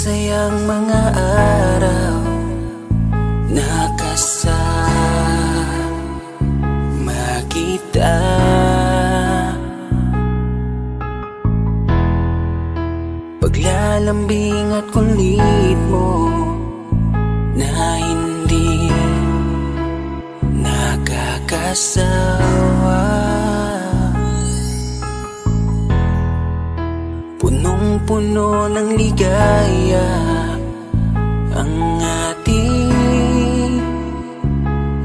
masayang mga araw nakasama kita. Paglalambing at kulit mo na hindi nakakasawa. Punong-puno ng ligaya ang ating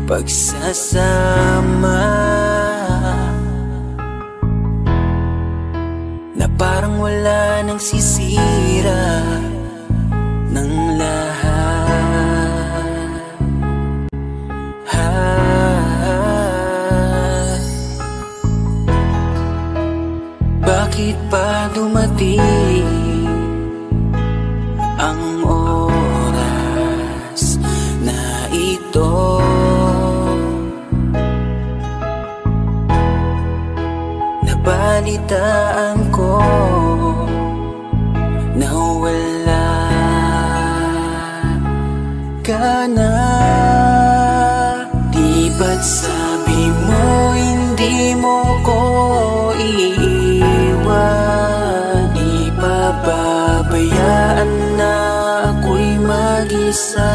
pagsasama, na parang wala nang sisira ng lahat. Bakit pa dumating ang oras na ito? Nabalitaan ko na wala ka na. Di ba't sabi mo hindi mo ko iiwan? Di pa babayaan na ako'y mag-isa?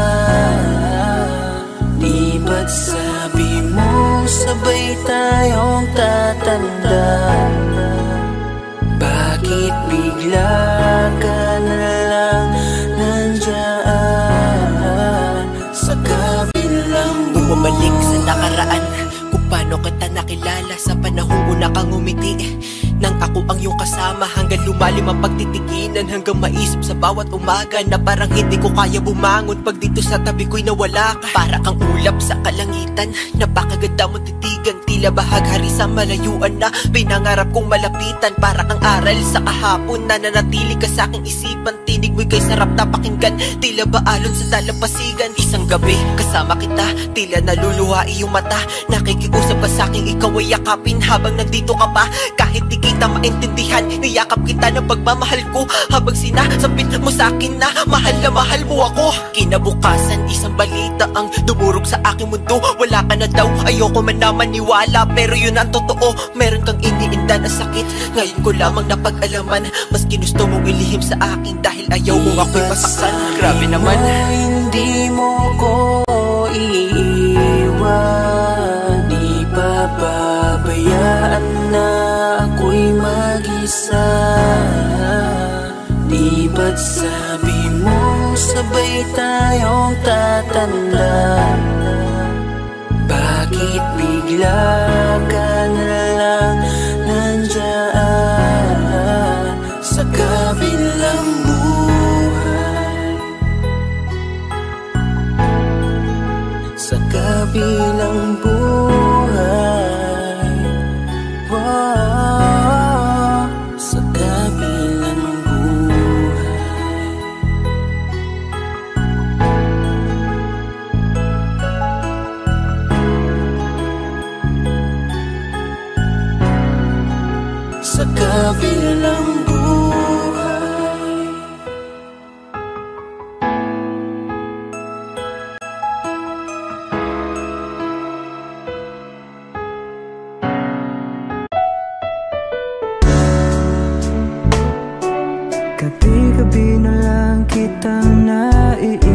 Di ba't sabi mo sabay tayong tatanda? Bakit bigla ka na lang nandyan sa kabilang buhay? Bumalik sa nakaraan, kung paano kita nakilala sa panahong una kang umiti. Nang ako ang iyong kasama, hanggang lumalim ang pagtitiginan, hanggang maisip sa bawat umaga na parang hindi ko kaya bumangon pag dito sa tabi ko'y nawala ka. Para kang ulap sa kalangitan, napakaganda mong titigan, tila bahaghari sa malayuan na pinangarap kong malapitan. Para kang aral sa kahapon na nanatili ka sa aking isipan, tinig mo'y kay sarap na pakinggan, tila ba alon sa dalampasigan. Isang gabi kasama kita, tila naluluha iyong mata, nakikiusap ka sa aking ikaw ay yakapin habang nandito ka pa. Kahit di kita maintindihan, niyakap kita ng pagmamahal ko, habang sinasabit mo sa akin na mahal mo ako. Kinabukasan isang balita ang dumurog sa aking mundo, wala ka na daw, ayoko man na maniwala, pero yun ang totoo. Meron kang iniinda na sakit, ngayon ko lamang napag-alaman. Mas ginusto mong ilihim sa akin dahil ayaw mong ako'y masaktan. Grabe naman. Hindi mo ko iiwan, di pa babayaan na ako'y mag-isa. Di ba't sabi mo sabay tayong tatanda? Bakit bigla ka na lang nandyan sa kabilang buhay? Sa kabilang buhay, wow, sa kabilang buhay. Sa kabilang buhay. Gabi-gabi na lang kitang naiisip,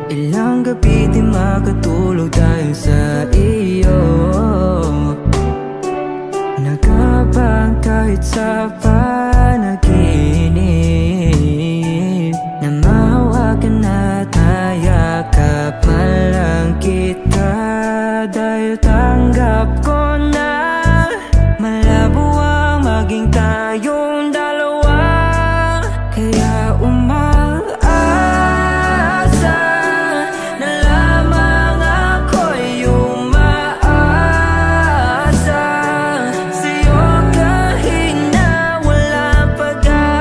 ilang gabi di makatulog dahil sa iyo. Nagkabang kahit sa panaginip, na mahawakan at nayakapan lang kita, dahil tanggap ko na malabo ang maging tayong dalawa. Kaya umaasa na lamang ako'y umaasa sa'yo kahit na walang pag-asa.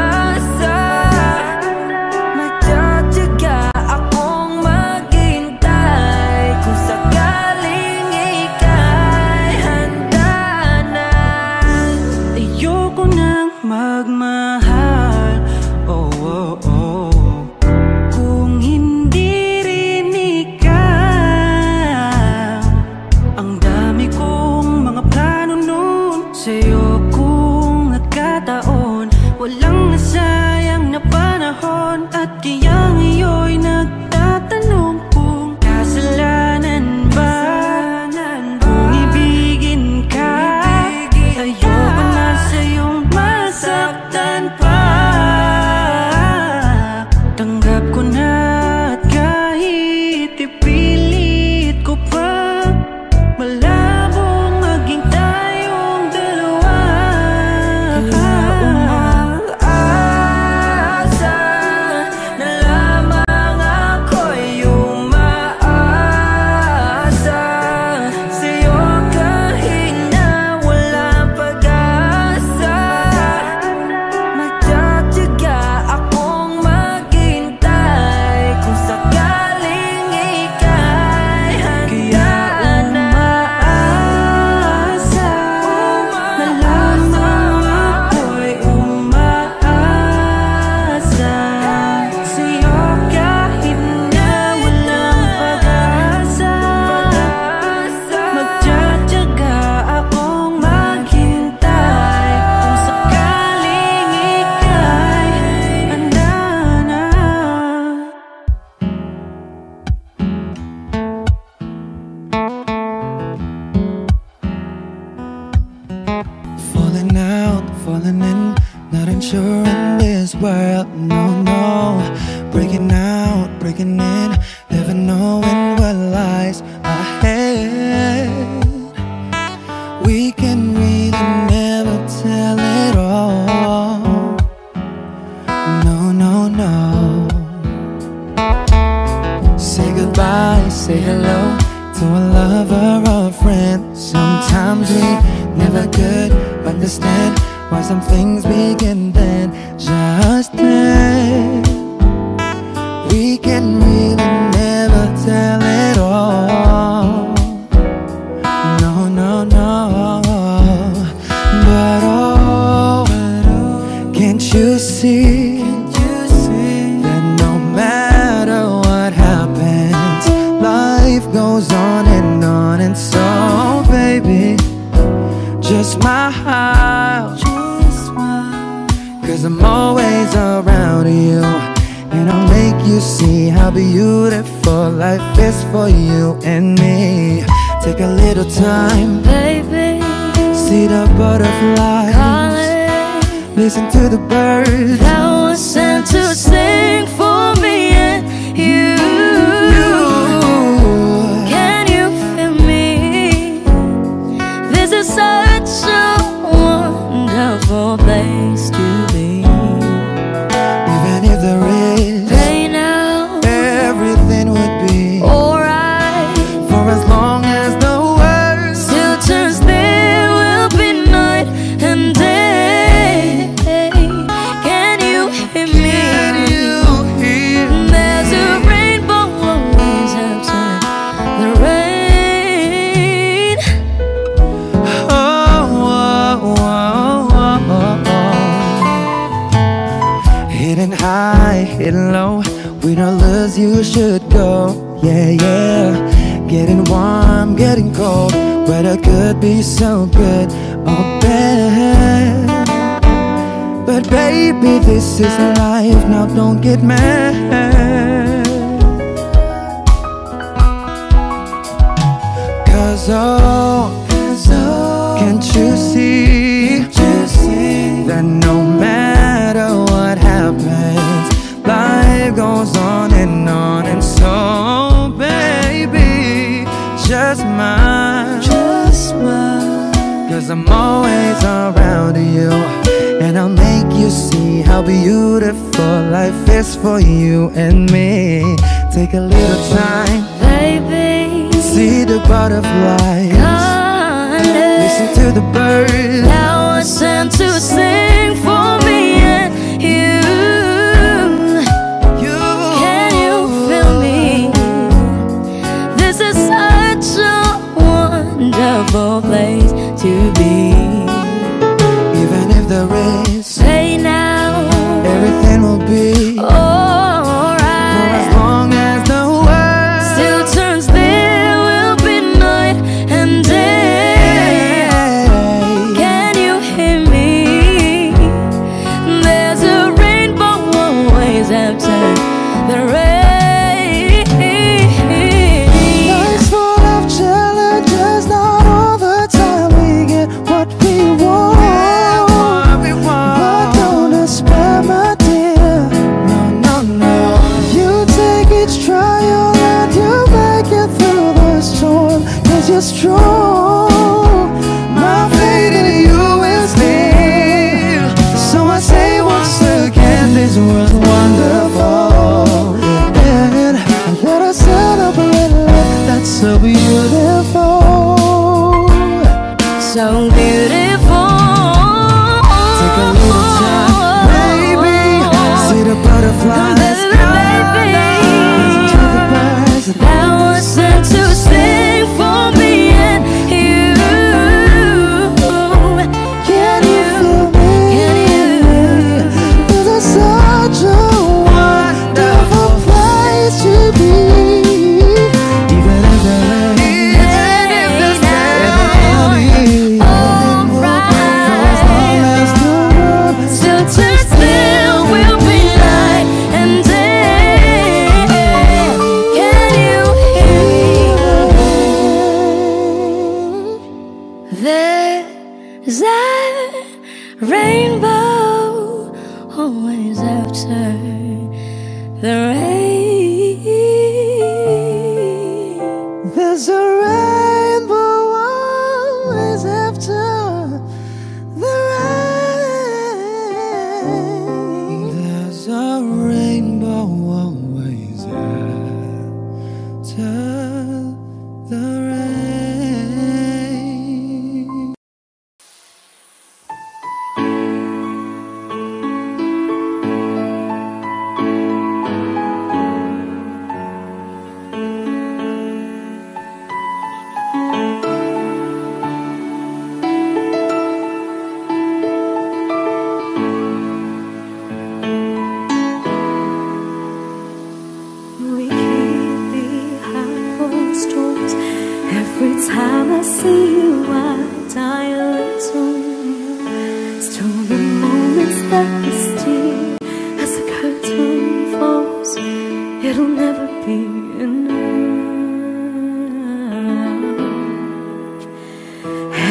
up, no, no. Breaking out, breaking in, never knowing what lies ahead. We can really never tell it all. No, no, no. Say goodbye, say hello to a lover or a friend. Sometimes we never could understand why some things begin then, just then. We can really never tell it all. No, no, no. But oh, can't you see that no matter what happens, life goes on and on. And so baby, just smile, cause I'm always around you, and I'll make you see how beautiful life is for you and me. Take a little time, baby, see the butterflies, calling, listen to the birds that was sent to sing for me and you. Can you feel me? This is such a wonderful place to be. Even if there is Right now, everything would be alright. for as long as the world Still turns, there will be night and day. Can you hear me? can you hear? There's a rainbow always after the rain. Oh, oh, oh, oh, oh. Hidden high, hidden low, we don't lose, you should go. Yeah, yeah. Getting warm, getting cold, weather could be so good or bad. But baby, this is life, now don't get mad. Cause oh, can't you see that no matter what happens, life goes on and on. And so baby, just smile, cause I'm always around you, and I'll make you see how beautiful life is for you and me. Take a little time, Baby, see the butterflies, listen to the birds that was sent to sing for me and you. Can you feel me? This is such a wonderful place to be. Even if there is, Say now, everything will be for as alright. long as the world Still turns, there will be night and day. Can you hear me? There's a rainbow always after the rain. Life's full of challenges, not all the time we get There's a rainbow always after the rain. There's a rainbow always after the rain. We keep behind closed doors. Every time I see you, I die a little. Still the moments that we steal as the curtain falls. It'll never be enough.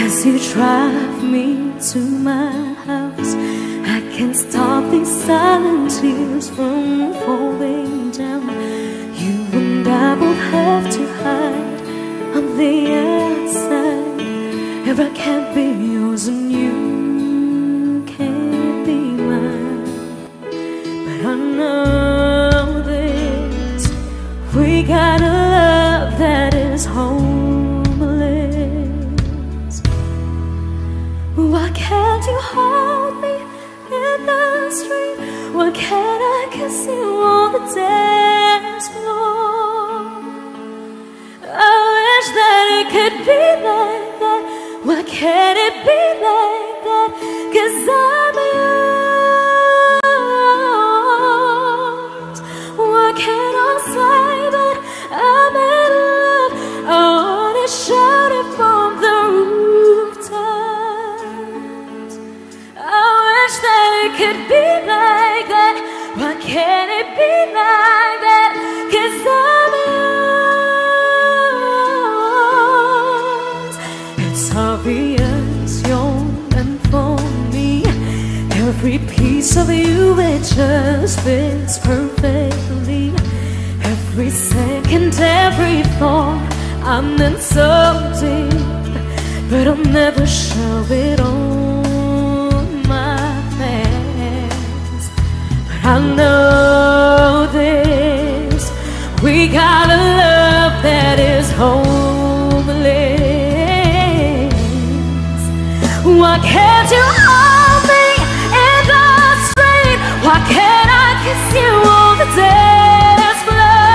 As you drive me to my house, I can't stop these silent tears from falling down. You and I both have to hide on the outside. If I can't be yours and you can't be mine, but I know this, we got a love that is homeless. Why can't you hold me in the street? Why can't I kiss you on the dance floor? I wish that it could be like that. Why can't it be like that? 'Cause I'm yours. Why can't I say that I'm in love? I wanna shout it from the rooftops. I wish that it could be like that. Why can't it be like that? 'Cause I'm yours. It's obvious you're meant for me. Every piece of you, it just fits perfectly. Every second, every thought, I'm in so deep, but I'll never show it on my face. But I know this, we got a love that is homeless. Why can't you hold me in the street? Why can't I kiss you on the dance floor?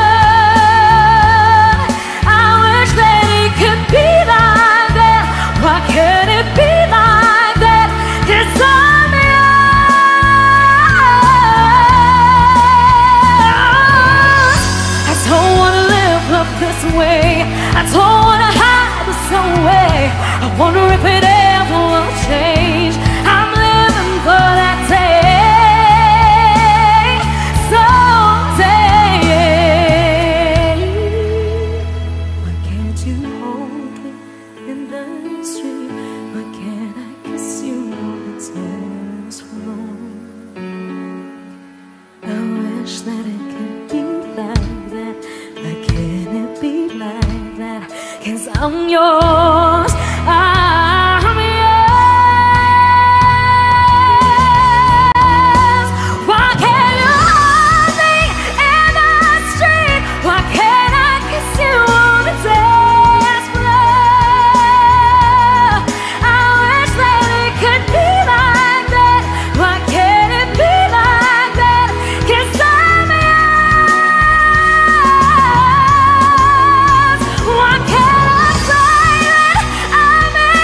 I wish that it could be like that. Why can't it be like that? 'Cause I'm yours. I don't wanna live up this way. I don't wanna hide this away. I wonder if it ever will change. I'm living for that day, someday. Why can't you hold me in the street? Why can't I kiss you on the dance floor? I wish that it could be like that. Why can't it be like that? 'Cause I'm yours. I'm yours. Why can't you hold me in the street? Why can't I kiss you on the dance floor? I wish that it could be like that. Why can't it be like that? 'Cause I'm yours. Why can't I say that I'm in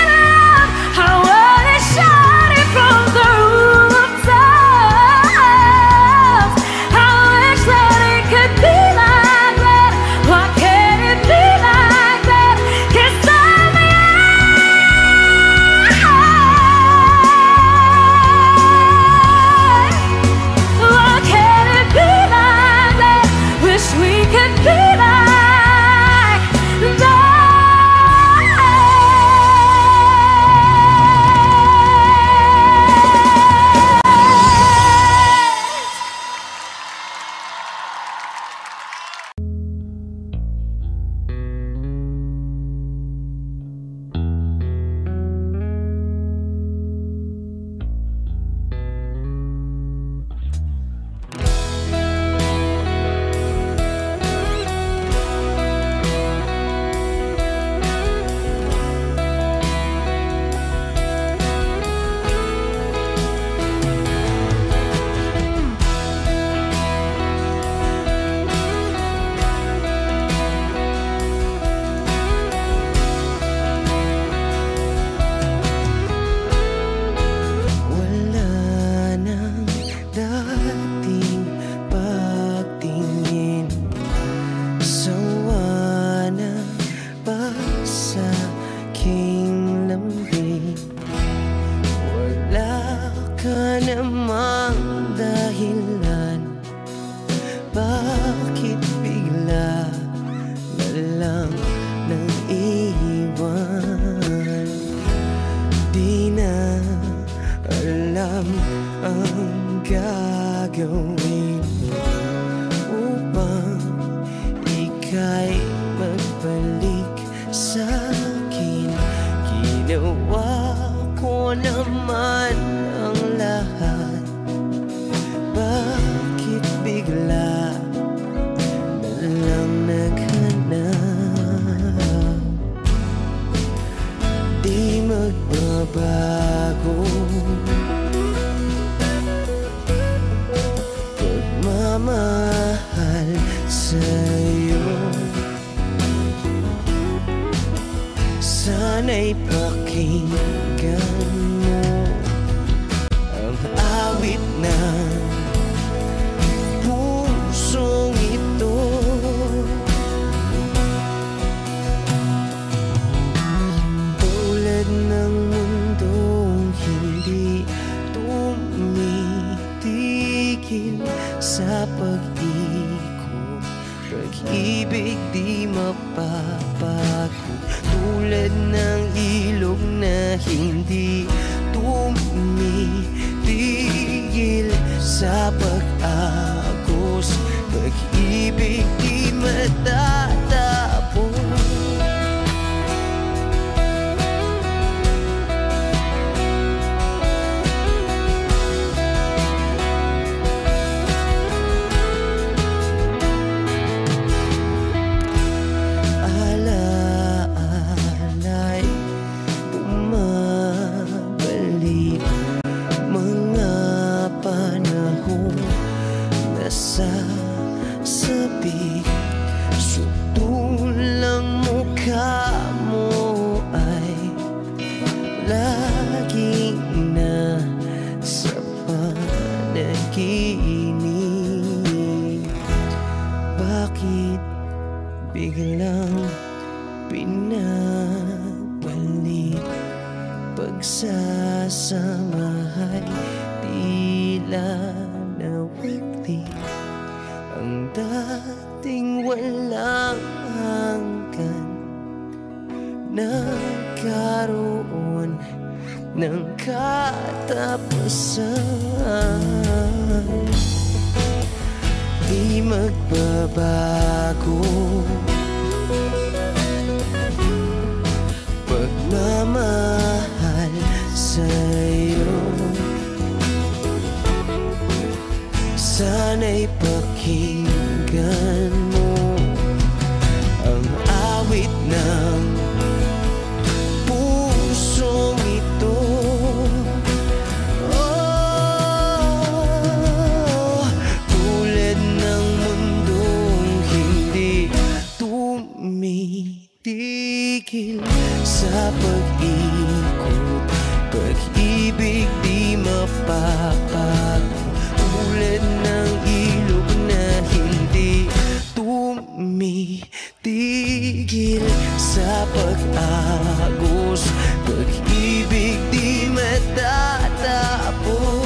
iwan. Di na alam ang gagawin upang ika'y magbalik sa'kin. Ginawa ko naman ang lahat, bakit bigla na lang naghanap? Di magbabago pagmamahal sa'yo. Sana'y pakinggan mo ang awit ng pusong ito. Tulad ng mundong hindi tumitigil sa pag-ikot, pag-ibig di mapapagod. Tulad ng ilog na hindi tumitigil sa pag-agos, pag-ibig di matatapos. Sasabi, sutulang mukha mo ay lagi na sa panaginip. Bakit biglang pinabalik? Pagsasamahay tila nawagli ang dating walang hanggan, nagkaroon ng katapusan. Di magbabago pagmamahal sa'yo. Sana'y pakinggan mo ang awit ng pusong ito. Oh, tulad ng mundong hindi tumitigil sa pag-ikot, pag-ibig di mapapagod. Tulad ng ilog na hindi tumitigil sa pag-agos, pag-ibig di matatapos.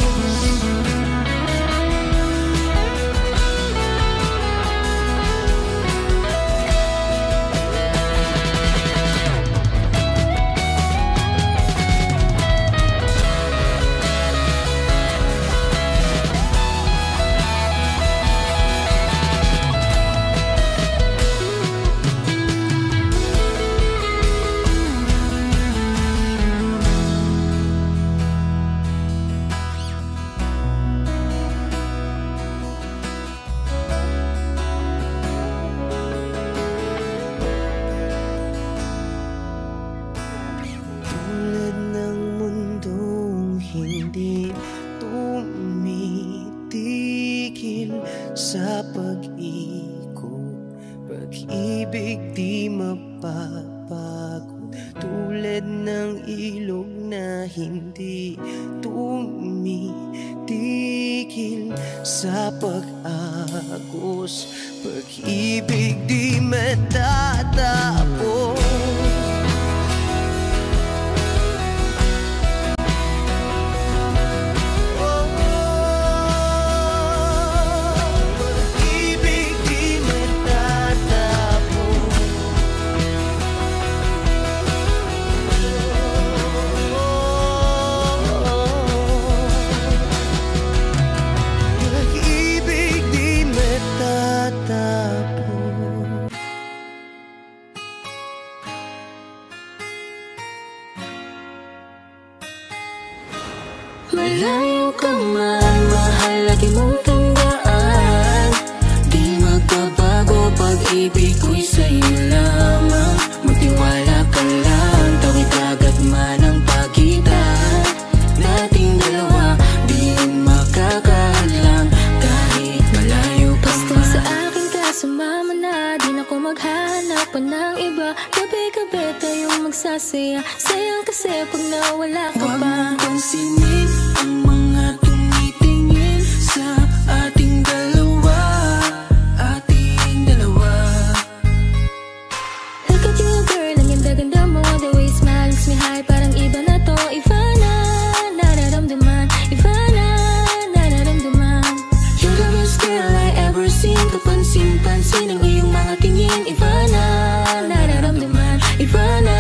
Hindi tumitigil sa pag-ikot, pag-ibig di mapapagod. Tulad ng ilog na hindi tumitigil sa pag-agos, pag-ibig di matatapos. malayo ka man, mahal lagi mong tandaan. Di magbabago, pag-ibig ko'y sa'yo lamang. Magtiwala ka lang, tawid agad man ang pagitan nating dalawa. Di makakahadlang kahit malayo ka man. Basta sa akin ka sumama na, di na ko maghanap pa ng iba. Gabi-gabi tayong magsasaya, sayang kasi pag nawala ka pa. Huwag mong pansinin ang mga tumitingin sa ating dalawa, ating dalawa. Look at you girl, ang ganda-ganda mo. The way you smile makes me high, parang iba na to. Iba na, nararamdaman. Iba na, nararamdaman. You're the best girl I ever seen. Kapansin-pansin ang iyong mga tingin. Iba na, Nararamdaman, iba na,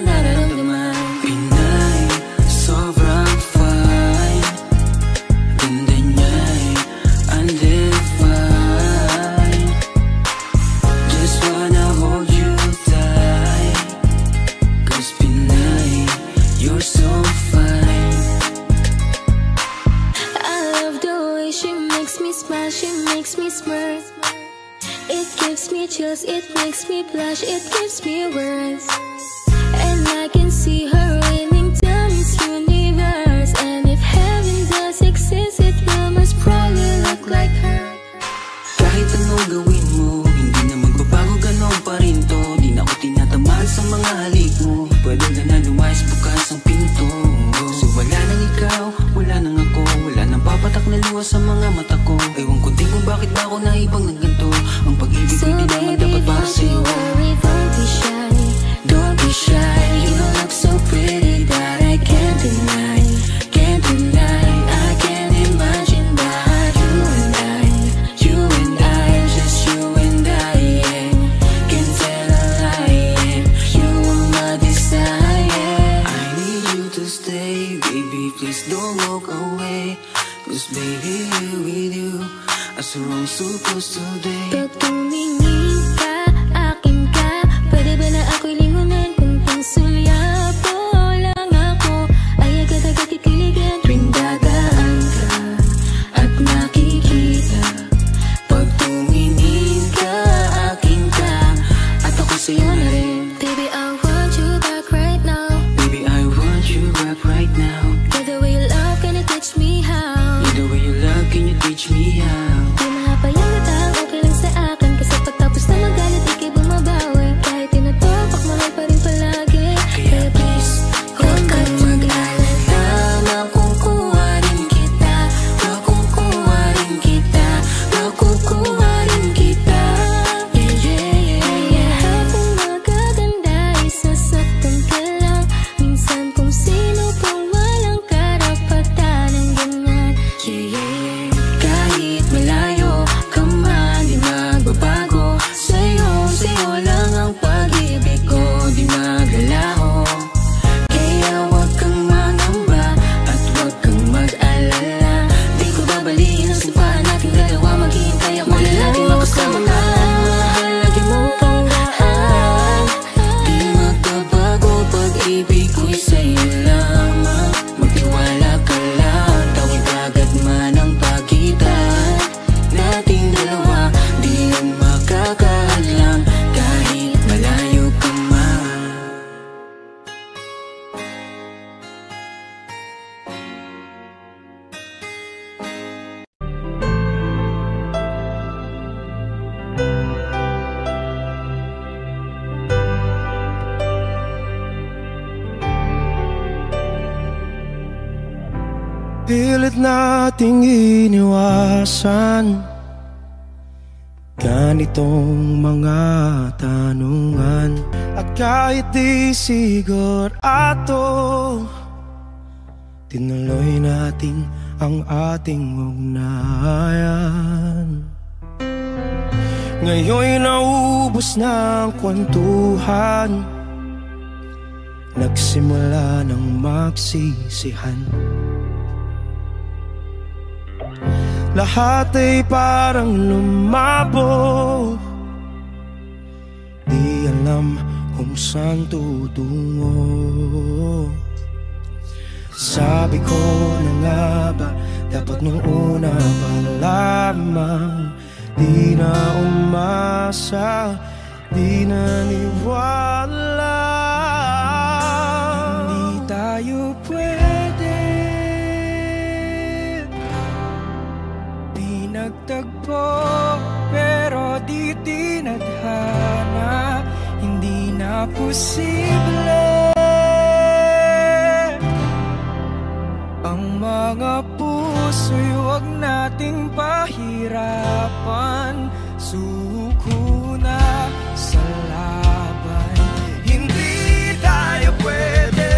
nararamdaman. Pinay, sobrang fine. Ganda niya'y undefined. Just wanna hold you tight. 'Cause Pinay, you're so fine. I love the way she makes me smile, she makes me smirk. It gives me chills, it makes me blush, it gives me words. And I can see her winning down this universe. And if heaven does exist, it will most probably look like her. Kahit anong gawin mo, hindi na magbabago, ganon pa rin to. Di na ako tinatamaan sa mga halik mo. Pwede ka na lumayas, bukas ang pinto. So wala nang ikaw, wala nang ako, wala nang papatak na luha sa mga mata ko. Ewan ko din kung bakit ba ako naibang ng ganito. Ang pag-ibig So ko di naman baby, dapat para don't you sa'yo. worry, don't be shy. Don't be shy, you look so pretty that I can't deny, can't deny. I can't imagine that you and I, just you and I, yeah. Can't tell a lie, yeah. You are my desire. I need you to stay, baby, please don't walk away. 'Cause baby, here with you, as we're all supposed to be. Pag tumingin ka, akin ka, pwede ba na ako'y lingunan? Kung pangsulyapo lang ako, ay agad-agad kikiligan. Tuwing dadaan ka at nakikita, pag tumingin ka, akin ka, at ako sa'yo na rin. Baby, I want you back right now. Baby, I want you back right now. With the way you love, can you teach me how? The way you love, can you teach me how? Di mahapayang batang, okay lang sa akin. Kasi pagtapos na magalit, ikay bumabawi. Kahit tinatopak, mahal pa rin palagi. Kaya please, huwag kang mag-alala. Makukuha rin kita, makukuha rin kita, makukuha rin kita. Yeah, yeah, yeah, yeah. Lahat ng magaganda ay sasaktan ka lang. Minsan kung sino pang walang karapatan ng ganyan. Yeah, yeah, yeah. Kahit malayo ka man, di magbabago. Sa'yo lang ang pag-ibig ko, di maglalaho. Kaya wag kang mangamba at wag kang mag-alala. Di ko babaliin ang sumpaan nating dalawa. Maghihintay ako na lagi makasama ka. Mahal lagi mong tandaan. Di magbabago, pag-ibig ko'y sa'yo lamang. Magtiwala ka lang, tawid agad man ang pagitan nating dalawa. Di yan makakahadlang kahit malayo ka man. Pilit nating iniwasan ganitong mga tanungan. At kahit di sigurado, tinuloy natin ang ating ugnayan. Ngayon'y naubos na ang kwentuhan, nagsimula ng magsisihan. Lahat ay parang lumabo, di alam kung saan tutungo. Sabi ko na nga ba, dapat nung una pa lamang. Di na umasa, di naniwala. Hindi tayo pwede, di nagtagpo, pero di tinadhana. Hindi na posible ang mga puso'y huwag nating pahirapan. Suko na sa laban, hindi tayo pwede.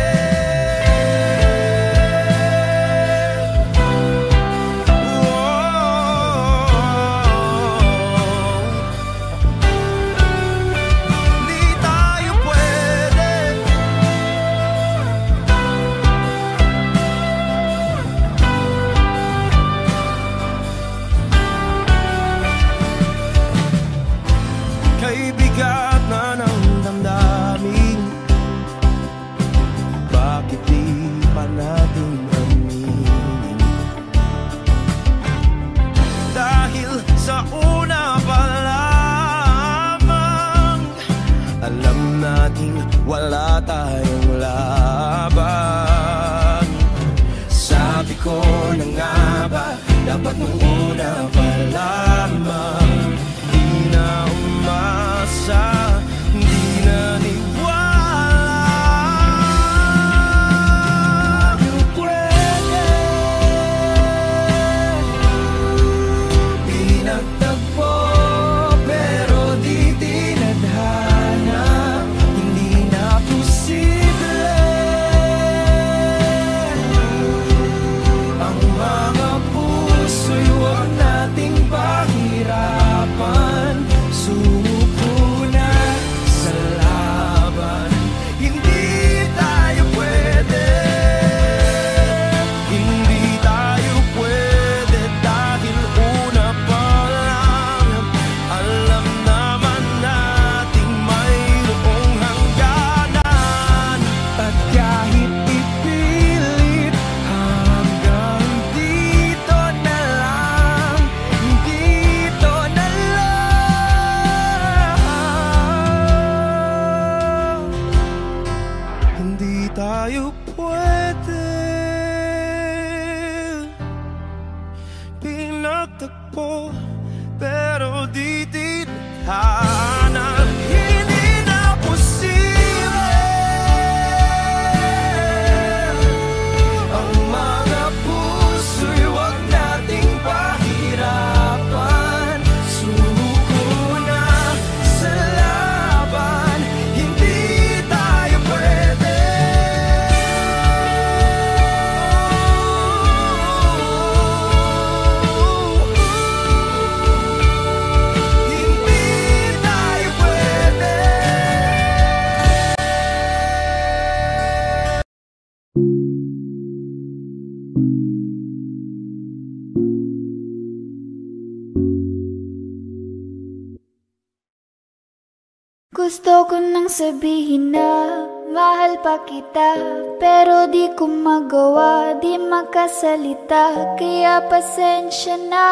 Bigat na ng damdamin, bakit di pa natin aminin? Dahil sa una pa lamang, alam natin wala tayong laban. Sabi ko na nga ba, dapat nung una pa lamang. Di na umasa, di naniwala. Di pwede, di nagtagpo, pero di tinadhana. Hindi na posible ang mga puso'y huwag nating pahirapan. Suko na sa laban, hindi tayo pwede. Hindi tayo pwede dahil una pa lang, alam naman nating mayroong hangganan. At kahit ipilit, hanggang dito na lang, dito na lang. Hindi tayo pwede, pinagtagpo, pero di tinadhana. Hindi na posible ang mga puso'y huwag nating pahirapan. Suko na sa laban, hindi tayo pwede. Hindi tayo pwede. Gusto ko nang sabihin na mahal pa kita, pero di ko magawa, di makasalita. Kaya pasensya na,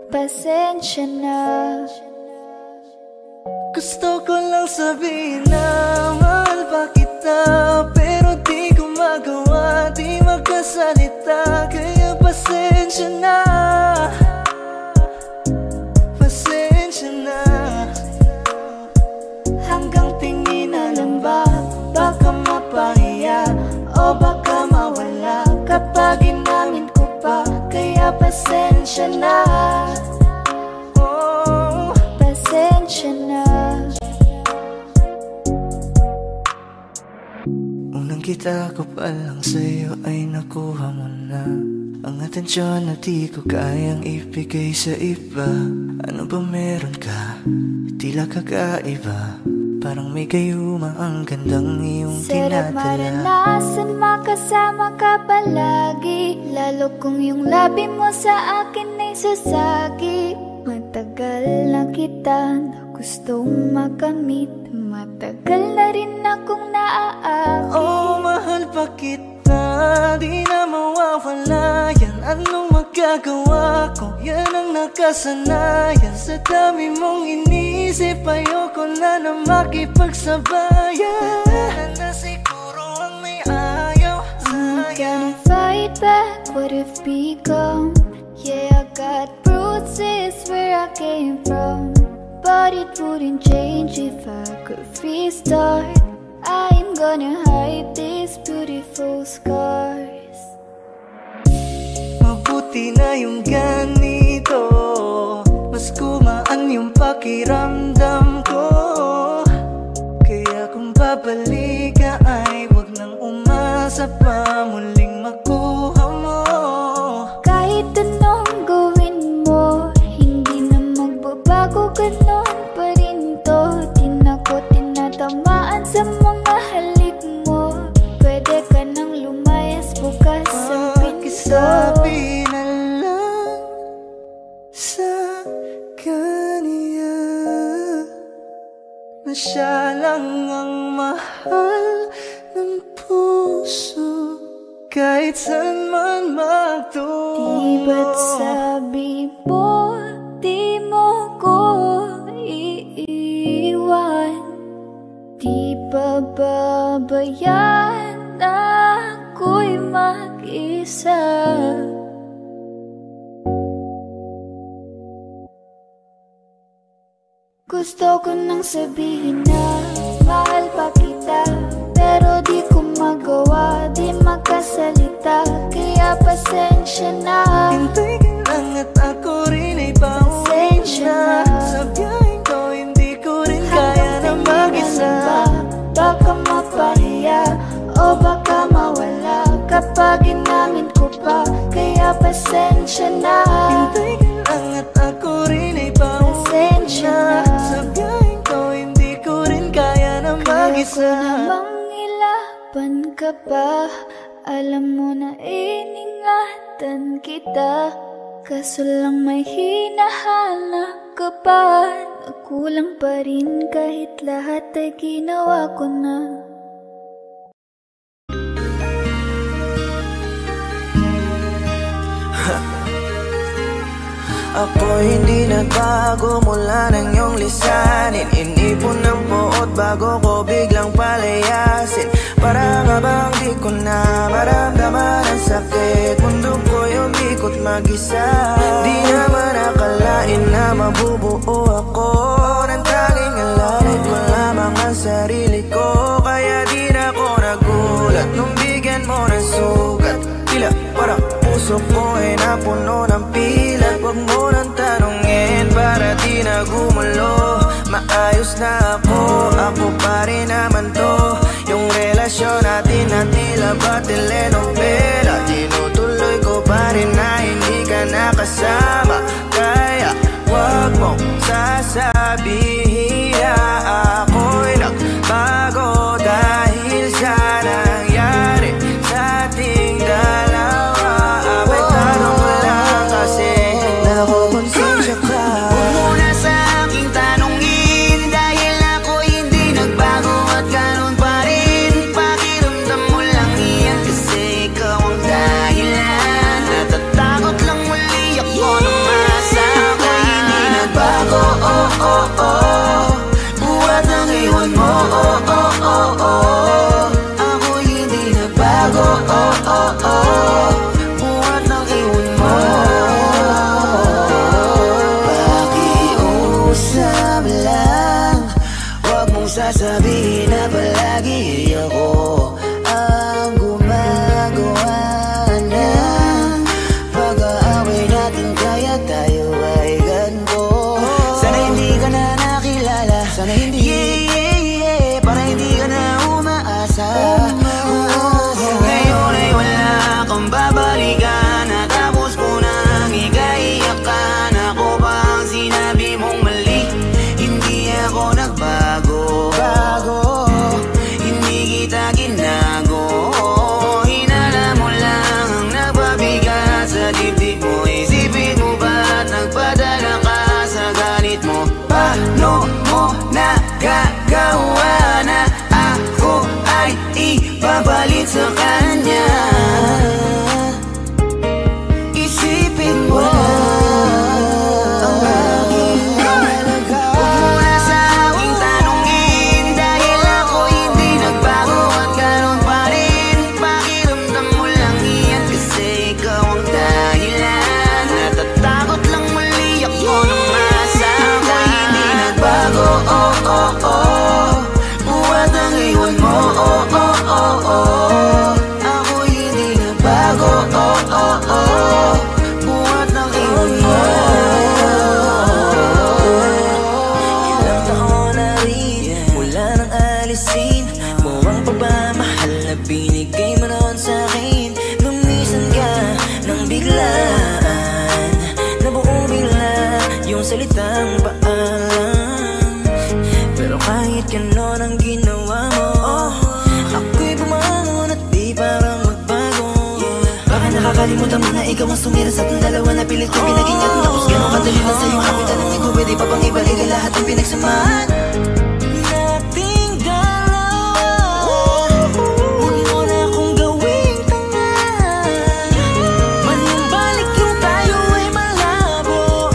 pasensya na. Gusto ko lang sabihin na mahal pa kita, pero di ko magawa, di magkasalita. Kaya pasensya na, pasensya na. Hanggang tingin na lang ba, baka mapahiya o baka mawala kapag inamin ko pa. Kaya pasensya na, Oh, pasensya na. unang kita ko pa lang sa'yo ay nakuha mo na ang atensyon na di ko kayang ibigay sa iba. Ano ba meron ka? Tila kakaiba, parang may gayuma ang gandang iyong Sarap tinatala. maranasan makasama ka palagi, lalo kung yung labi mo sa akin ay susagi. Matagal na kita na gustong makamit, matagal na rin akong naaakit. Oh, mahal pa kita, di na mawawala yan. Anong magagawa ko? Yan ang nakasanayan. Sa dami mong inisip, ayoko na makipagsabayan. Na siguro ang may ayaw I'm gonna fight back what if become. Yeah, I got bruises where I came from, but it wouldn't change if I could restart. I'm gonna hide these beautiful scars. Mabuti na yung ganito, mas gumaan yung pakiramdam ko. Kaya kung babalik ka ay wag nang umasa pa muling makuha mo. Kahit anong gawin mo, hindi na magbabago, ganon pa rin to. Di na ko tinatamaan sa mga halik mo. Pwede ka nang lumayas, bukas ang pinto. Pakisabi na lang sa kanya na siya lang ang mahal ng puso, kahit saan man magtungo. Di ba't sabi mo, di mo ko iiwan? Di ba babayaan na ako'y mag-isa? Gusto ko nang sabihin na mahal pa kita, pero di ko magawa, di makasalita. Kaya pasensya na. Hintay ka lang at ako rin ay pauwi na. Sa biyaheng ko hindi ko rin kaya na mag-isa. Baka mapahiya o baka mawala kapag inamin ko pa. Kaya pasensya na. Hintay ka lang at ako rin ay pauwi na. Sa biyaheng ko hindi ko rin kaya na mag-isa. Kaya ko namang ilaban ka pa. Alam mo na iningatan kita, kaso lang may hinahanap ka pa. Nagkulang pa rin kahit lahat ay ginawa ko na. Ako hindi nagbago mula ng iyong lisanin. Inipon ng buot bago ko biglang palayasin. Para nga bang di ko na maramdaman ang sakit. Mundo ko'y umikot mag-isa. Di naman akalain na mabubuo ako ng tanging alalay ko lamang ang sarili ko. Kaya di na ako nagulat nung bigyan mo ng sugat. Tila parang puso ko ay napuno ng pilat. Huwag mo nang tanungin para di na gumulo. Maayos na ako pa rin naman to. Yung relasyon natin na tila ba telenovela. Tinutuloy ko pa rin na hindi ka nakasama. Kaya huwag mong sasabihin na ako'y nagbago dahil sa nangyari sa ating dalawa. Abay tanong ko lang kasi nakukonsensya ka. Huwag mo na sa aking tanongin, dahil ako hindi nagbago at ganun pa rin. Pakiramdam mo lang iyan kasi ikaw ang dahilan. Natatakot lang muli ako na masama. Hindi nagbago, oh oh oh. Buhat ng iwan mo, oh oh oh oh. Ako hindi nagbago, oh oh oh. Buhat ng iwan mo. Pakiusap lang, huwag mong sasabihin na palagi ako ang gumagawa ng pag-aaway natin. Kaya tayo ay ganito. Sana hindi ka na nakilala, sana hindi para hindi ka na umaasa. Ngayon ay wala kang babalikan, natapos ko nang ikaiyakan. Ako ba ang sinabi mong mali? Hindi ako nagbago, hindi kita kahit ganon ang ginawa mo. Ako'y bumangon at di parang magbago. Baka nakakalimutan mo na ikaw ang sumira sa ating dalawa. Na pilit ko pinag-ingat, tapos ganon kadali na sa'yo. Ako'y tanongin ko, pwede pa bang ibalik lahat ng pinagsamahan nating dalawa? Huwag mo na akong gawing tanga. Manumbalik yung tayo ay malabo.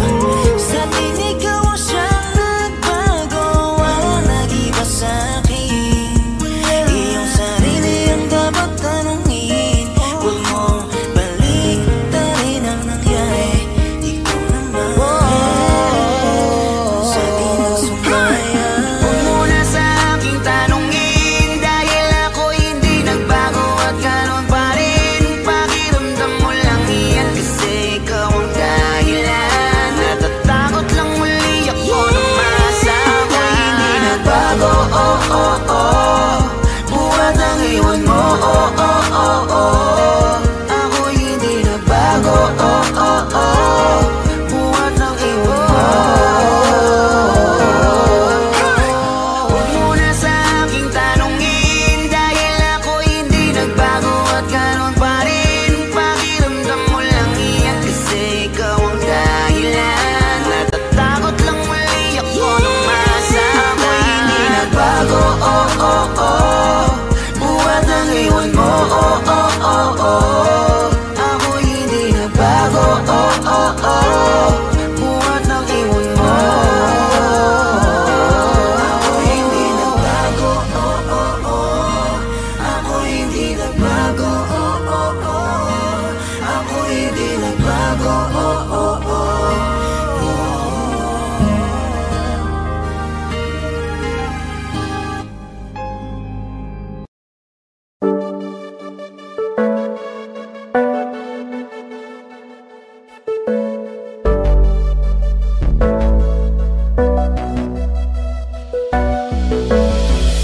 Sa atin ikaw ang siyang nagbago. Walang nag-iba sa'kin. Iyong sarili ang dapat tanongin. Huwag mo balik na rin ang nangyari. Ikaw naman sa atin ang sumaya. Huwag mo na sa aking tanongin, dahil ako hindi nagbago at ganon pa rin. Pakiramdam mo lang iyan kasi ikaw ang dahilan. Natatakot lang muli ako na masama. Ako'y hindi nagbago, oh oh oh. Buhat ang iwan mo, oh oh oh oh. Ako'y hindi nagbago, oh oh oh. Buhat ang iwan mo. Huwag mo na sa aking tanongin, dahil ako hindi nagbago at ganon pa rin. Pakiramdam mo lang iyan kasi ikaw ang dahilan. Natatakot lang muli ako nung masama. Ako'y hindi nagbago, oh oh oh. Buhat ang iwan mo, oh oh oh oh. Ako'y hindi nagbago, oh oh oh. Buhat ang iwan mo. Ako'y hindi nagbago, oh oh oh. Ako'y hindi nagbago, oh oh oh. Ako'y hindi nagbago, oh oh oh.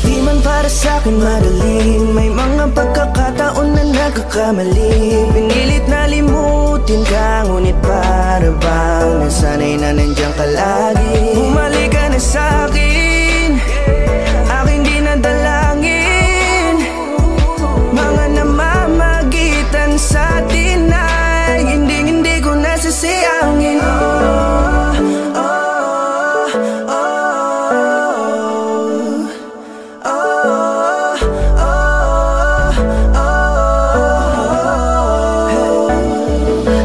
Di man para sa'kin madali, may mga pagkakataon na nagkakamali. Pinilit na limutin ka, ngunit para bang nasanay na nandiyan ka lagi. Bumalik ka na sa'kin, aking dinadalangin. Mga namamagitan sa'tin ay hindi ko nasasayangin.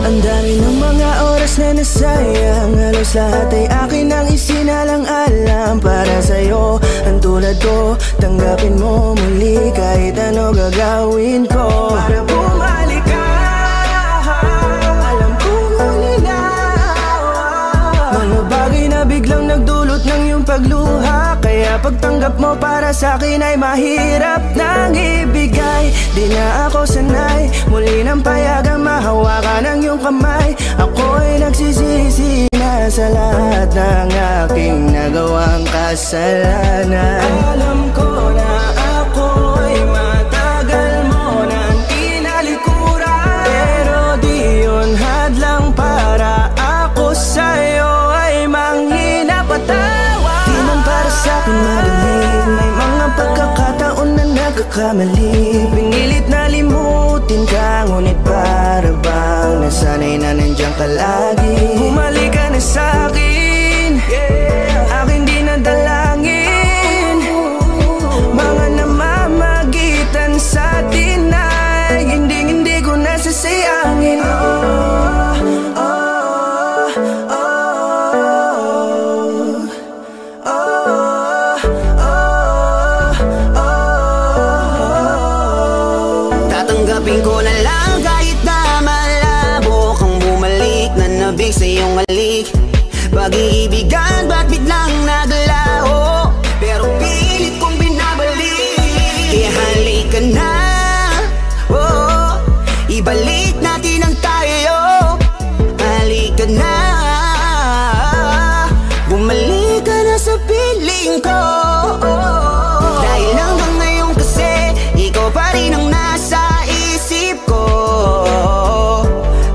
Ang dami ng mga oras na nasayang, halos lahat ay akin ang isinalang-alam para sa'yo. Ang tulad ko, tanggapin mo muli kahit ano gagawin ko para bumalik ka. Alam kong ulinaw mga bagay na biglang nagdulot ng iyong pagluha. Kaya pagtanggap mo para sa'kin ay mahirap nang ibigay. Di na ako sanay muli ng payagang mahawakan ang iyong kamay. Ako'y nagsisisi na sa lahat ng aking nagawang kasalanan. Alam ko na ako'y matagal mo nang tinalikuran, pero di yun hadlang para ako sa'yo ay manghina patawa. Di man para sa'kin madali, may mga pagkakataon na nagkakamali. Pinilit na limutin ka, ngunit para bang nasanay na nandiyan ka lagi. Bumalik ka na sa'kin, aking dinadalangin. Mga namamagitan sa'tin ay hindi ko nasasayangin. Tatanggapin ko na lang kahit na malabo kang bumalik na nabig sa iyong halik. Pag-iibigan ba't biglang naglaho, pero pilit kong binabalik. Kaya halika na, oh, ibalik natin ang tayo. Halika na, bumalik ka na sa piling ko. Dahil hanggang ngayon kasi ikaw pa rin ang nasa isip ko.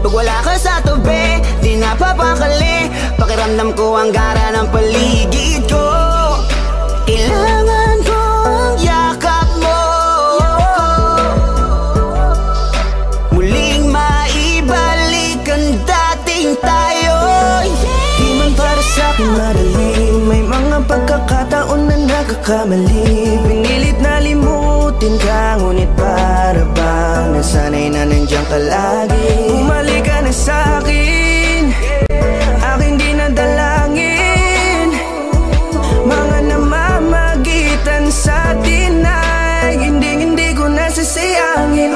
Pag wala ka sa tabi, di napapakali. Pakiramdam ko ang gara ng paligid ko. Kailangan nagkakamali. Pinilit na limutin ka, ngunit para bang nasanay na nandiyan ka lagi. Bumalik ka na sa'kin, aking di nadalangin. Mga namamagitan sa atin ay hindi ko nasasayangin.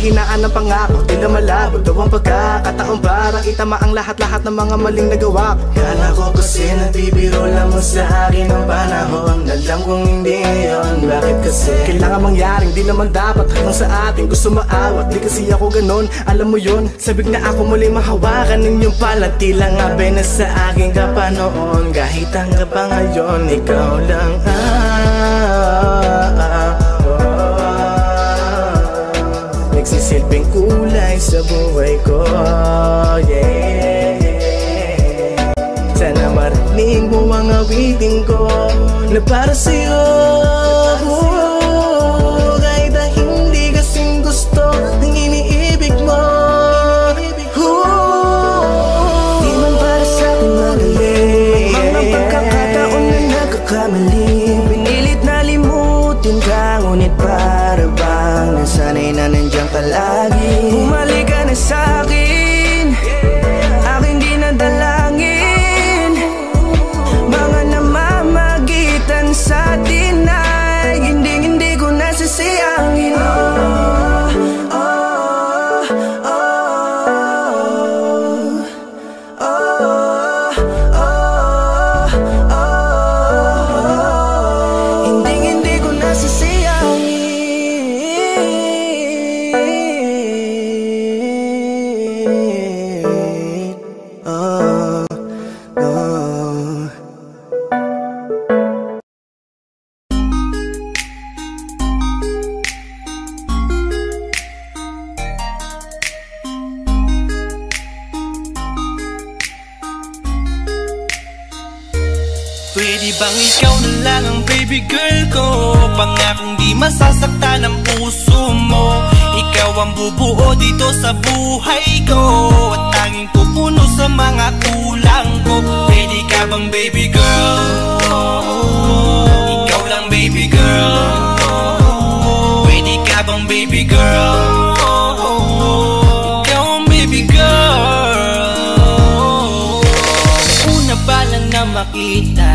Hinaan ng pangako, tila malabo daw ang pagkakataon para itama ang lahat-lahat ng mga maling nagawa. Kala ko kasi nabibiro lang mo sa akin ang panahon. Alam kong hindi yun, bakit kasi kailangan mangyaring di naman dapat hanggang sa atin gusto maawat. Di kasi ako ganon, alam mo yun. Sabik na ako muli mahawakan ninyong pala. Tila nga ba na sa akin ka pa noon. Kahit hanggang pa ngayon, ikaw lang nagsisilbing kulay sa buhay ko, yeah. Sana marinig mo ang awitin ko na para sa'yo, kahit na hindi kasing gusto ng iniibig mo. Di man para sa'kin magaling, mga pagkakataon na nagkakamali. Pinilit na limutin ka, ngunit para bang nasanay na nandiyan ka lagi. Bumalik ka na sa'kin, aking di nadalangin. Mga namamagitan sa atin ay hindi ko nasasayangin. Hindi ko nasasayangin. Pwede bang ikaw na lang ang baby girl ko? Pangakong di masasaktan ang puso mo. Ikaw ang bubuo dito sa buhay ko, at tanging pupuno sa mga kulang ko. Pwede ka bang baby girl? Ikaw lang baby girl. Pwede ka bang baby girl? Ikaw ang baby girl. Una pa lang na makita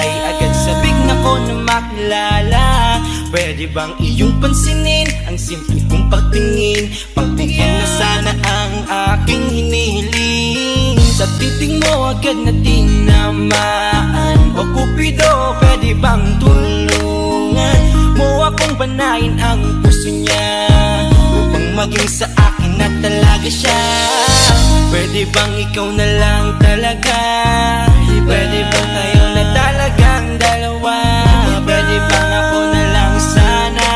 ay agad sabik na ko na makilala. Pwede bang iyong pansinin ang simple kong pagtingin? Pagbigyan na sana ang aking hinihiling. Sa titing mo agad na tinamaan. O Cupido, pwede bang tulungan mo akong panayin ang puso niya, upang maging sa akin na talaga siya? Pwede bang ikaw na lang talaga? Pwede bang tayo na talagang dalawa? Pwede bang ako na lang sana?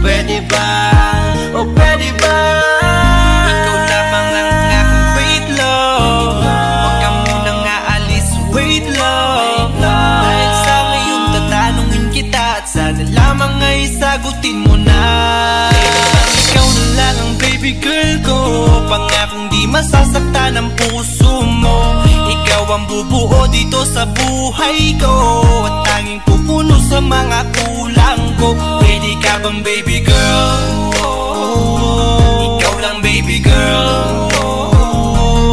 Pwede ba? O pwede ba? Ikaw lamang ang aking wait love. Huwag ka munang aalis, wait love. Dahil sa ngayon tatanungin kita, at sana lamang ay sagutin mo na. Pwede bang ikaw na lang ang baby girl ko? Pangakong di masasaktan ang puso mo. Ikaw ang bubuo dito sa buhay ko, at tanging pupuno sa mga kulang ko. Pwede ka bang baby girl? Ikaw lang baby girl.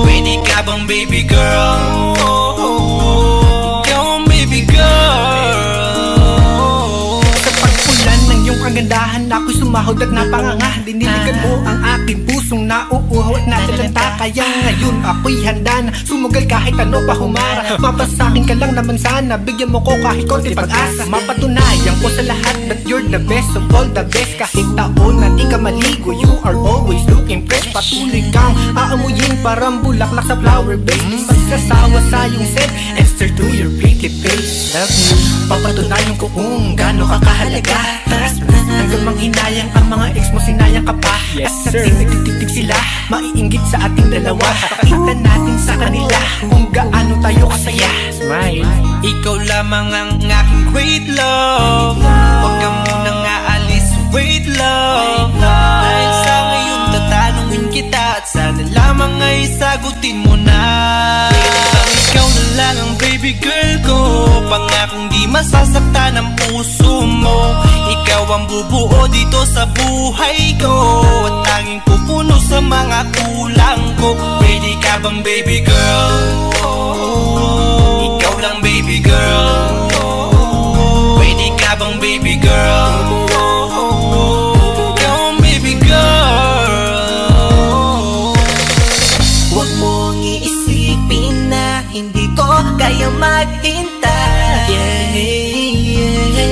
Pwede ka bang baby girl? Ikaw ang baby girl. Sa pagpulan ng iyong kagandahan, ako'y sumahod at napanganga. Diniligan mo ang aking pusong nauuhaw at natalanta. Kaya ngayon ako'y handa na sumugal kahit ano pa humara. Mapasakin ka lang naman sana, bigyan mo ko kahit konti pag-asa. Mapatunayan ko sa lahat that you're the best of all the best. Kahit taon na di ka maligo, you are always looking fresh. Patuloy kang aamuyin parang bulaklak sa flower base. Di magsasawa sa iyong set, Esther to your pretty face. Love you, papatunayan ko kung gaano ka kahalaga. Hanggang hinayang ang mga ex mo, sinayang ka pa. At nagtitig-tig sila, maiinggit sa ating dalawa. Pakita natin sa kanila kung gaano tayo kasaya. Smile. Ikaw lamang ang aking great love. Huwag ka munang aalis, wait love. Dahil sa ngayon tatanungin kita, at sana lamang ay sagutin mo na. Ikaw na lang ang baby girl ko, pangakong di masasaktan ang puso mo. Ikaw ang bubuo dito sa buhay ko, at tanging pupuno sa mga kulang ko. Ready ka bang baby girl? Ikaw lang baby girl. Ready ka bang baby girl? Ikaw ang baby girl. Huwag mong iisipin na hindi ko kaya maghintay.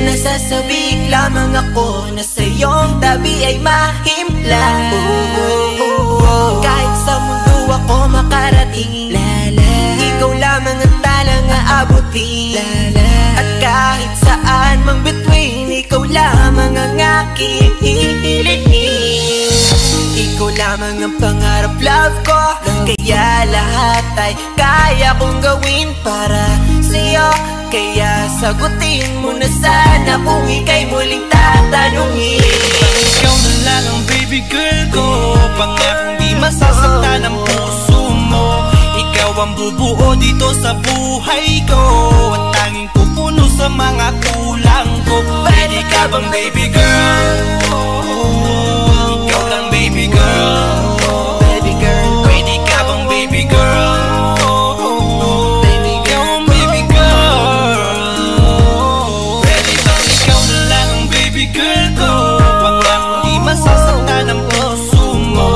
Nasasabik lamang ako na sa iyong tabi ay mahimlay. Kahit sa mundo ako makarating, ikaw lamang ang talang aabutin. At kahit saan mang between, ikaw lamang ang aking hihilihin. Ikaw lamang ang pangarap love ko, kaya lahat ay kaya kong gawin para sa'yo. Kaya sagutin mo na sana kung ika'y muling tatanungin. Ikaw na lang ang baby girl ko, pangakong di masasaktan ang puso mo. Ikaw ang bubuo dito sa buhay ko, at tanging pupuno sa mga kulang ko. Ready ka bang baby girl? Ikaw lang baby girl. Baby girl. Ready ka bang baby girl? Masasaktan ang puso mo.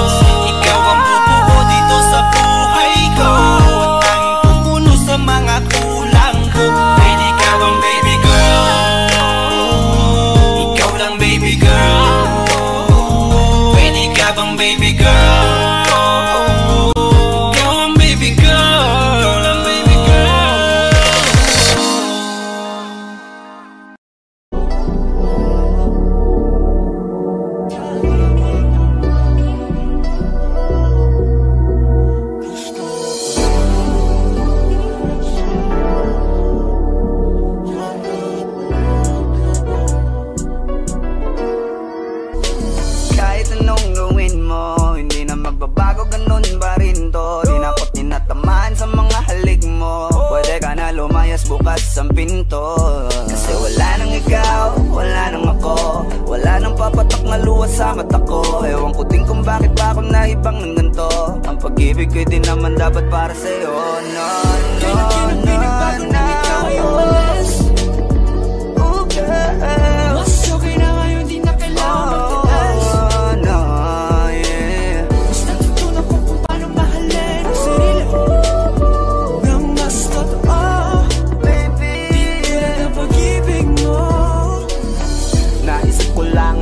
Ikaw ang bubuo dito sa buhay ko, at tanging pupuno sa mga kulang ko. Ready ka bang baby girl? Ikaw lang baby girl. Ready ka bang baby girl? Ikaw ang baby girl. Baby girl. Bukas ang pinto, kasi wala nang ikaw, wala nang ako, wala nang papatak na luwas sa mata ko. Ewan ko din kung bakit ba ako naibang ng ganito. Ang pag-ibig ko'y di naman dapat para sa'yo. No, no, no, no. Ikaw ay umalis. Oh girl, mas okay na ngayon, di na kailangan magtiis. Oh no, yeah. Mas natutunan ko kung paano mahalin ang sarili nang mas totoo.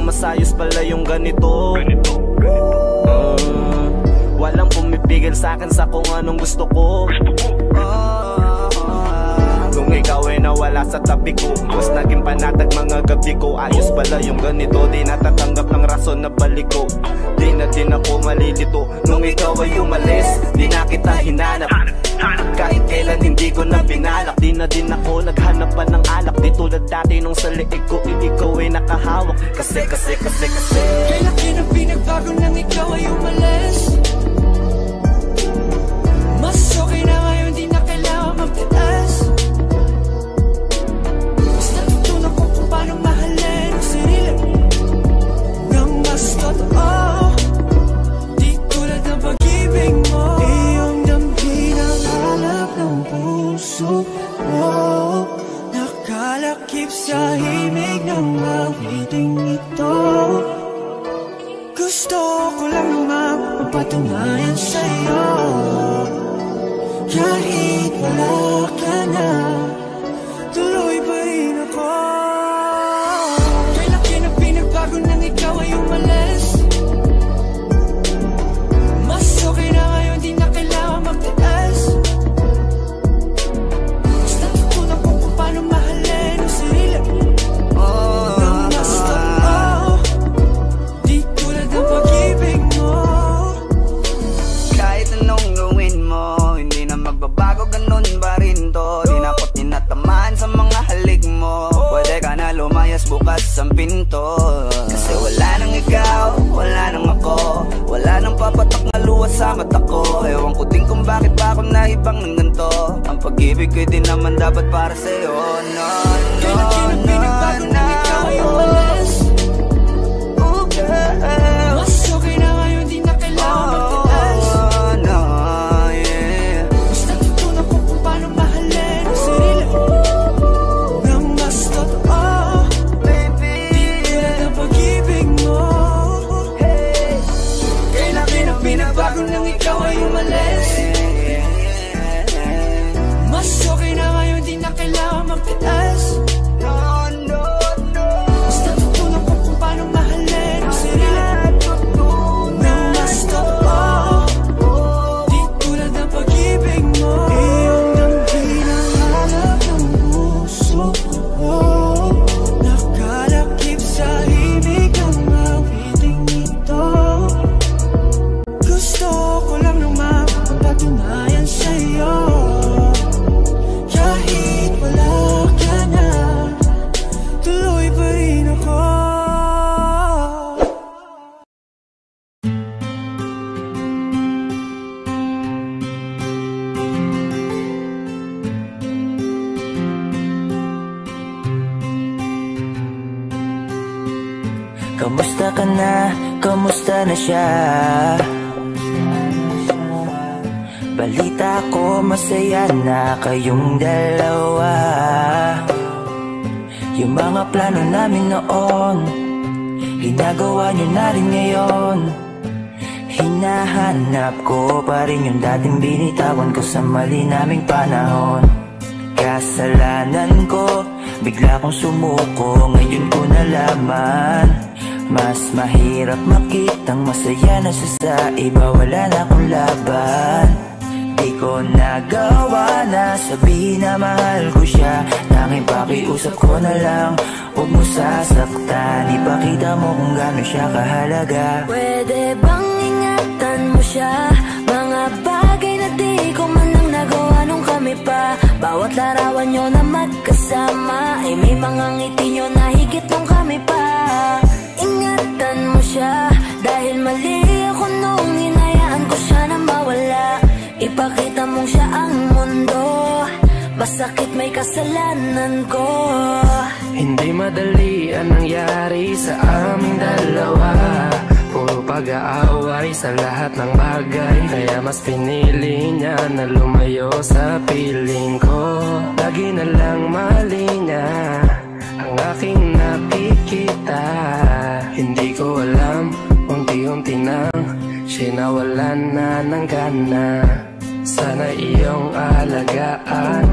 Masayos pala yung ganito. Walang pumipigil sa'kin sa kung anong gusto ko. Kung ikaw ay nawala sa tabi ko, mas naging panatag mga gabi ko. Ayos pala yung ganito, di natatanggap ng rason na balik ko. Di na din ako malilito nung ikaw ay umalis, di na kita hinanap. Kahit kailan hindi ko na pinalak, di na din ako naghanap pa ng alak. Di tulad dati nung sa liig ko, ikaw ay nakahawak. Kasi kailan na pinagbago nang ikaw ay umalis. Mas okay na ngayon, di na kailangan magtiis. Mas natutunan ko kung paano mahalin ang sarili nang mas totoo. Di tulad ng pag-ibig mo, iyong damhin ang halap ng puso mo. Nakalakip sa himig ng awiting ito. Gusto ko lang naman mapatunayan sa'yo, kahit wala ka na, tuloy pa rin ako. Kailan na pinagbago nang ikaw ay umalis. Mas okay na ngayon, di na kailangan magtiis. Mas natutunan ko kung paano mahalin ang sarili nang mas totoo. gagawin to. Kasi wala nang ikaw, wala nang ako, wala nang papatok na luha sa mata ko. Ewan ko din kung bakit ba ako naibang ng ganito. Ang pag-ibig ko din naman dapat para sa'yo. No, no, no, no, ikaw ay umalis. Oh girl, mas okay na ngayon, di na kailangan magtiis. Oh no, yeah. Basta tutunan ko kung paano mahalin ang sarili nang mas totoo. Baby, di tulad ng pag-ibig mo. Hey, kailan binabago nang ikaw ay umalis. Mas okay na ngayon, di na kailangan magtiis. No, no, no. Basta tutunan ko kung paano mahalin ang sarili nang mas totoo. Di tulad ng pag-ibig mo. Iyong nang hinahanap ng puso ko. Nakalakip sa himig ang awiting ito. Gusto ko lang nang mapapatunayan sa'yo. Kahit wala ka na, tuloy pa rin ako. Kamusta ka na? Kamusta na siya? Balita ko masaya na kayong dalawa. Yung mga plano namin noon, ginagawa nyo na rin ngayon. Hinahanap ko pa rin yung dating binitawan ko sa mali naming panahon. Kasalanan ko, bigla kong sumuko, ngayon ko nalaman. Mas mahirap makitang masaya na siya sa iba, wala na akong laban. Di ko nagawa na sabihin na mahal ko siya. Tanging pakiusap ko na lang, huwag mo sasaktan. Ipakita mo kung gaano siya kahalaga. Pwede bang ingatan mo siya? Mga bagay na di ko man lang nagawa nung kami pa. Bawat larawan nyo na magkasama ay may mga ngiti nyo na higit nung kami pa. Ingatan mo siya, dahil mali ako nung hinayaan ko siya na mawala. Ipakita mong siya ang mundo, masakit may kasalanan ko. Hindi madali ang nangyari sa aming dalawa. Puro pag-aaway sa lahat ng bagay, kaya mas pinili niya na lumayo sa piling ko. Lagi na lang mali niya ang aking nakikita. Hindi ko alam, unti-unti nang siya nawalan na ng gana. Sana iyong alagaan,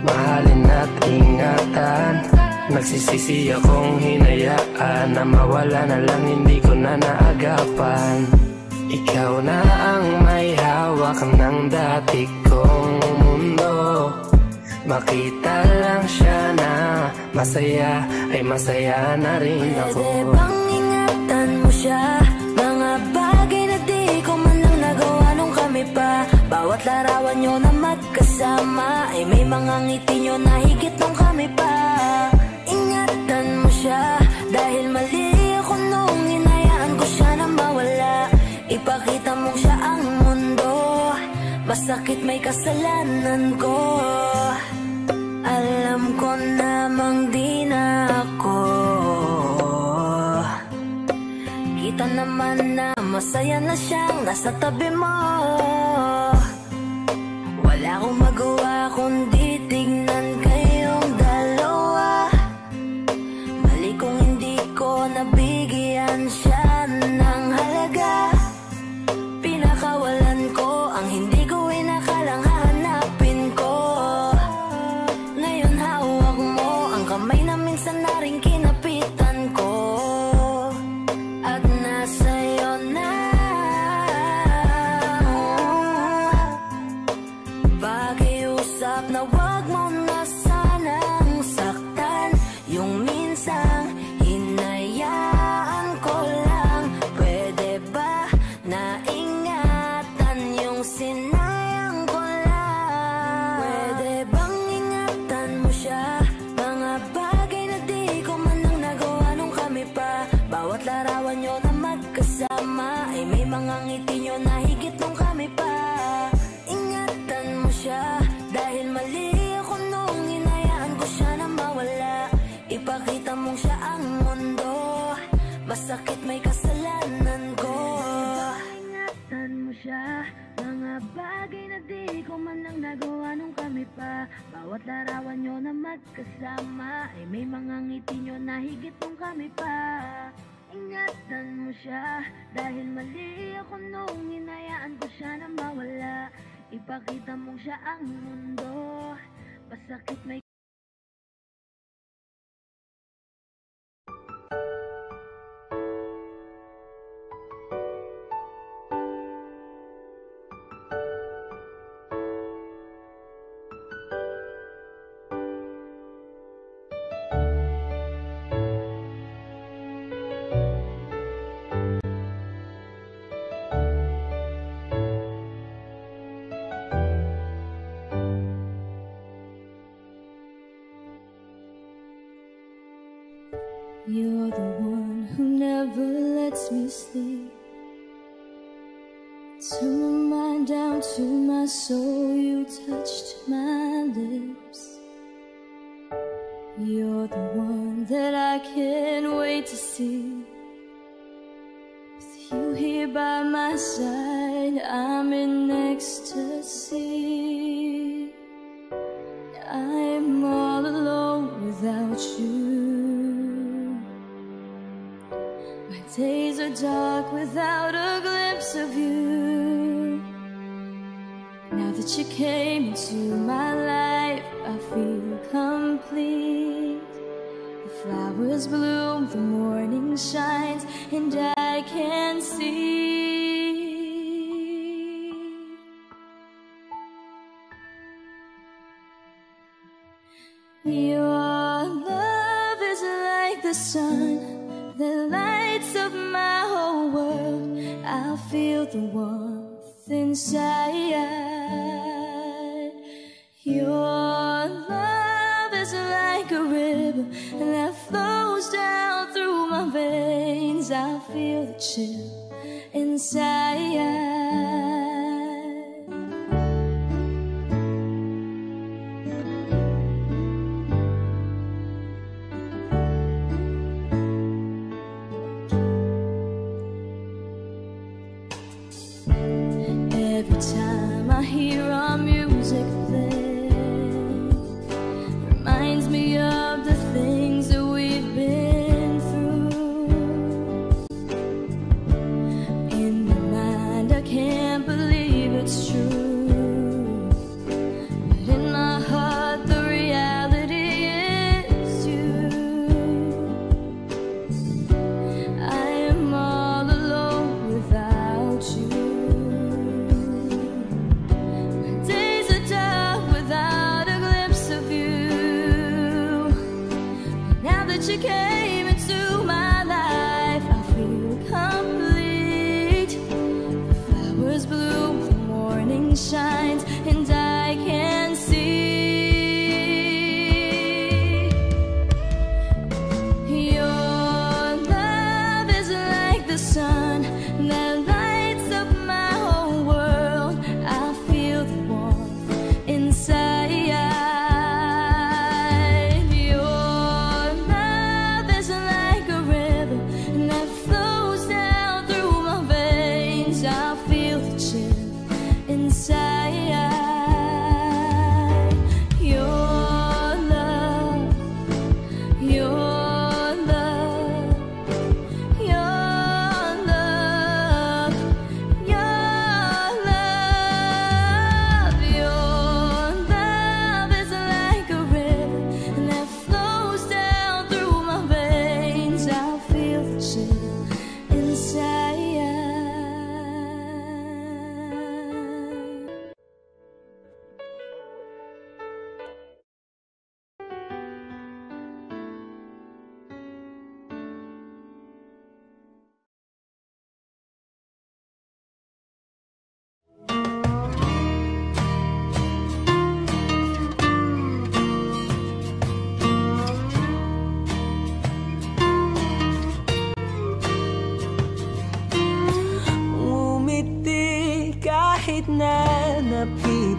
mahalin at ingatan. Nagsisisi akong hinayaan na mawala na lang, hindi ko na naagapan. Ikaw na ang may hawak ng dati kong mundo. Makita lang siya na masaya, ay masaya na rin ako. Pwede bang ingatan mo siya? Mga bagay na di ko man lang nagawa nung kami pa. Bawat larawan nyo na magkasama ay may mga ngiti nyo na higit nung kami pa. Ingatan mo siya, dahil mali ako nung hinayaan ko siya na mawala. Ipakita mong siya ang mundo, masakit may kasalanan ko. Alam ko namang di na ako. Kita naman na masaya na siyang nasa tabi mo. Wala akong magawa kundi tignan kayong dalawa. Mali kung hindi ko nabigyan siya ng halaga. Pinakawalan ko ang hindi ko inakalang hahanapin ko. Ngayon hawak mo ang kamay na minsan na rin kinapitan ko. At nasa'yo na. Pakiusap na wag mo na sanang saktan. Yung minsan hinayaan ko lang. mga ngiti nyo na higit nung kami pa. Ingatan mo siya, dahil mali ako nung hinayaan ko siya na mawala. Ipakita mong siya ang mundo, masakit may kasalanan ko. Ingatan mo siya, mga bagay na di ko man lang nagawa nung kami pa. Bawat larawan nyo na magkasama ay may mga ngiti nyo na higit nung kami pa. Ingatan mo siya, dahil mali ako nung hinayaan ko siya na mawala. Ipakita mong siya ang mundo, masakit may You're the one who never lets me sleep. To my mind, down to my soul, you touched my lips. You're the one that I can't wait to see. With you here by my side, I'm in ecstasy. I'm all alone without you. Days are dark without a glimpse of you. Now that you came into my life, I feel complete. The flowers bloom, the morning shines, and I can see. Your love is like the sun, the lights of my whole world. I feel the warmth inside. Your love is like a river that flows down through my veins. I feel the chill inside. Every time I hear our music play, reminds me of the things that we've been through. In my mind I can't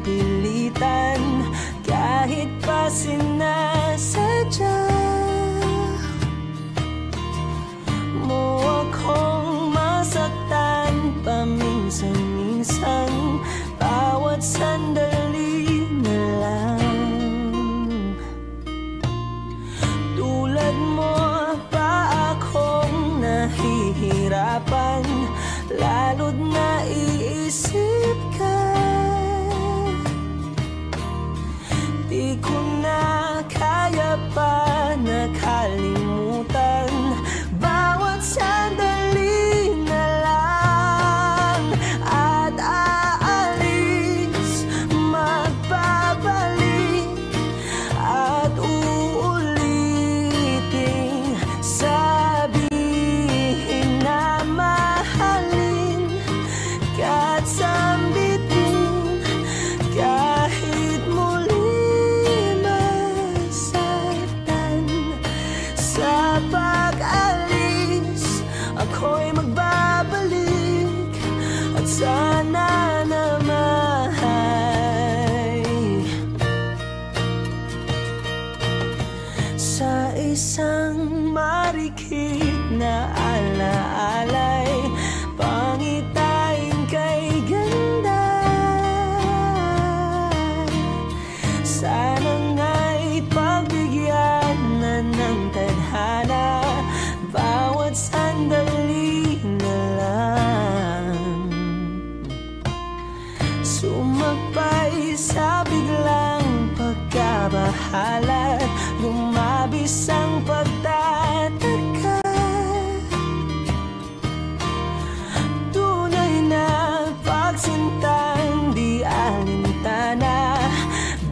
napipilitan kahit pa sinasadya mo akong masaktan paminsan-minsan, bawat sandali na lang. Tulad mo pa akong nahihirapan, lalo't naiisip ka. Di ko na kaya pa nakalimutan bawat sandali na lang. At aalis, magbabalik at uulitin, sabihin na mahalin ka't sambitin kahit muli masaktan. Sa pag-alis, ako'y magbabalik at sana naman sa isang marikit na alaalay, pangitain kay ganda. Sana nga'y pagbigyan na ng tadhana bawat sandali na lang. Sumakbay sa biglang pagkabahala, lumabis ang pagtataka. Tunay na pagsintang di alintana,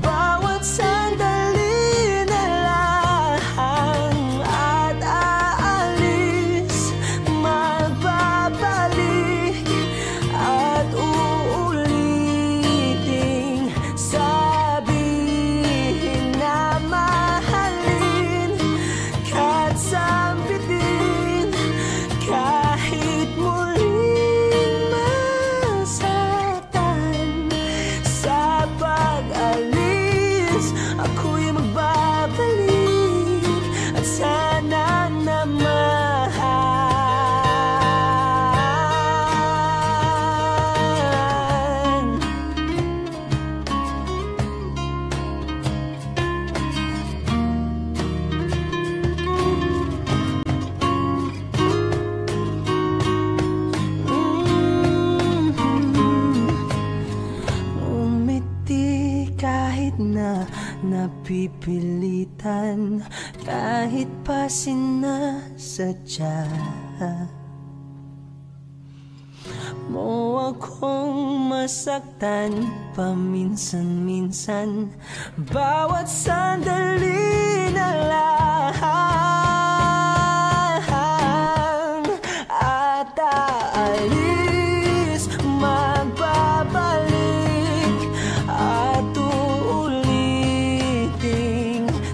bawat sandali na lang. At aalis, magbabalik at uulitin, sabihin na mahalin ka't sambitin kahit muling masaktan. Sa pag-alis, ako'y magbabalik at sana naman umiti kahit na napipilitan, kahit pa sinasadya mo akong masaktan paminsan-minsan, bawat sandali na lang. At aalis, magbabalik at uulitin,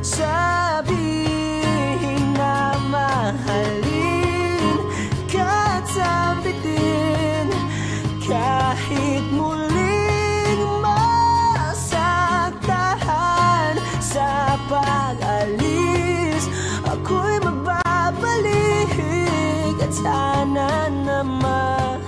sabihin na mahalin ka't sambitin kahit muling masaktan. Sa pag-alis, ako'y magbabalik at sana naman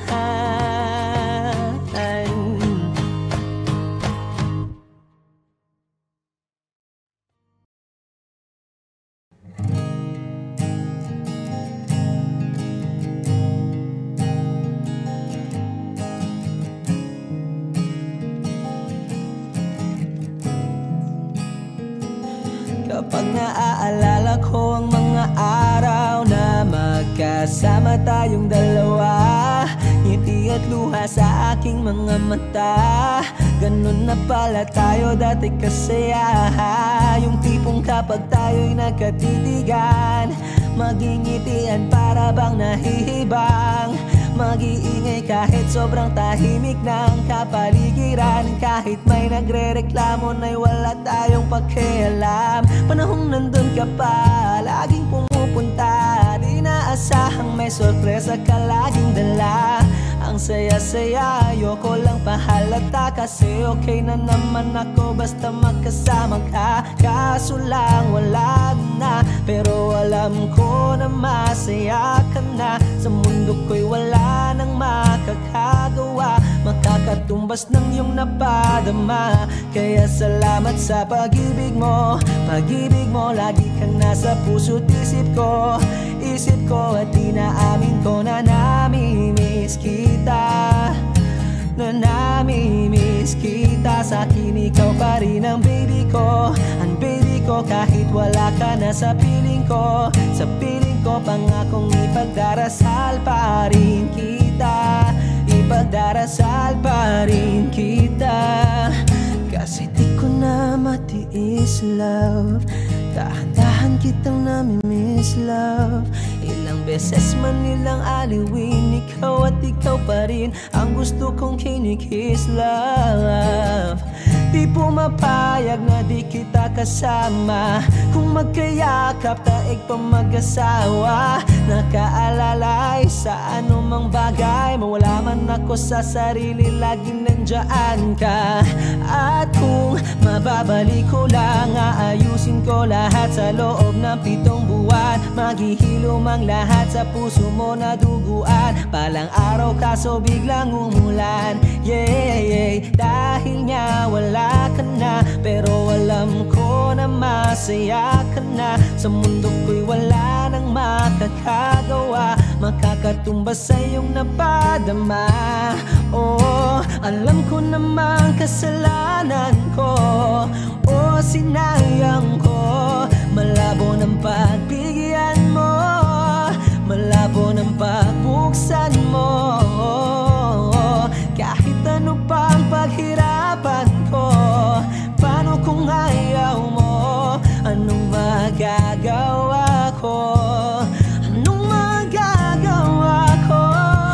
kapag naaalala ko ang mga araw na magkasama tayong dalawa, ngiti at luha sa aking mga mata. Ganun na pala tayo dati kasaya, yung tipong kapag tayo'y nagkatitigan, magingitian para bang nahihibang, mag-iingay kahit sobrang tahimik ng kapaligiran, kahit may nagre-reklamo na'y wala tayong pakialam. Panahong nandun ka pa, laging pumupunta, di naasahang may sorpresa ka laging dala. ang saya-saya. Ayoko lang pahalata kasi okay na naman ako basta magkasama ka. Kaso lang wala na, pero alam ko na masaya ka na. Sa mundo ko'y wala nang makakagawa, makakatumbas ng iyong napadama. Kaya salamat sa pag-ibig mo. Pag-ibig mo, lagi kang nasa puso't isip ko. Isip ko at inaamin ko na namimiss kita. Na namimiss kita. Sa'kin ikaw pa rin ang baby ko. Ang baby ko kahit wala ka na sa piling ko. Sa piling ko pangakong ipagdarasal pa rin kita. Ipagdarasal pa rin kita. Kasi di ko na matiis love. Dahan-dahan kitang namimiss love. Ilang beses man nilang aliwin, ikaw at ikaw pa rin ang gusto kong kinikiss love. Di pumapayag na di kita kasama. Kung magkayakap taig pa mag-asawa. Nakaalalay sa anumang bagay. Mawala man ako sa sarili, laging nandiyan ka. At kung mababalik ko lang, aayusin ko lahat sa loob ng 7 buwan. Maghihilom ang lahat sa puso mo na duguan. Palang araw kaso biglang umulan. Yeah, yeah. Dahil nga wala ka na, pero alam ko na masaya ka na. Sa mundo ko'y wala nang makakagawa, makakatumbas sa iyong napadama. Oh, alam ko namang kasalanan ko. Oh, sinayang ko. Malabo ng pagbigyan mo, malabo ng pagbuksan mo. Kahit ano pang paghirapan ko, paano kung ayaw mo? Anong magagawa ko? Anong magagawa ko?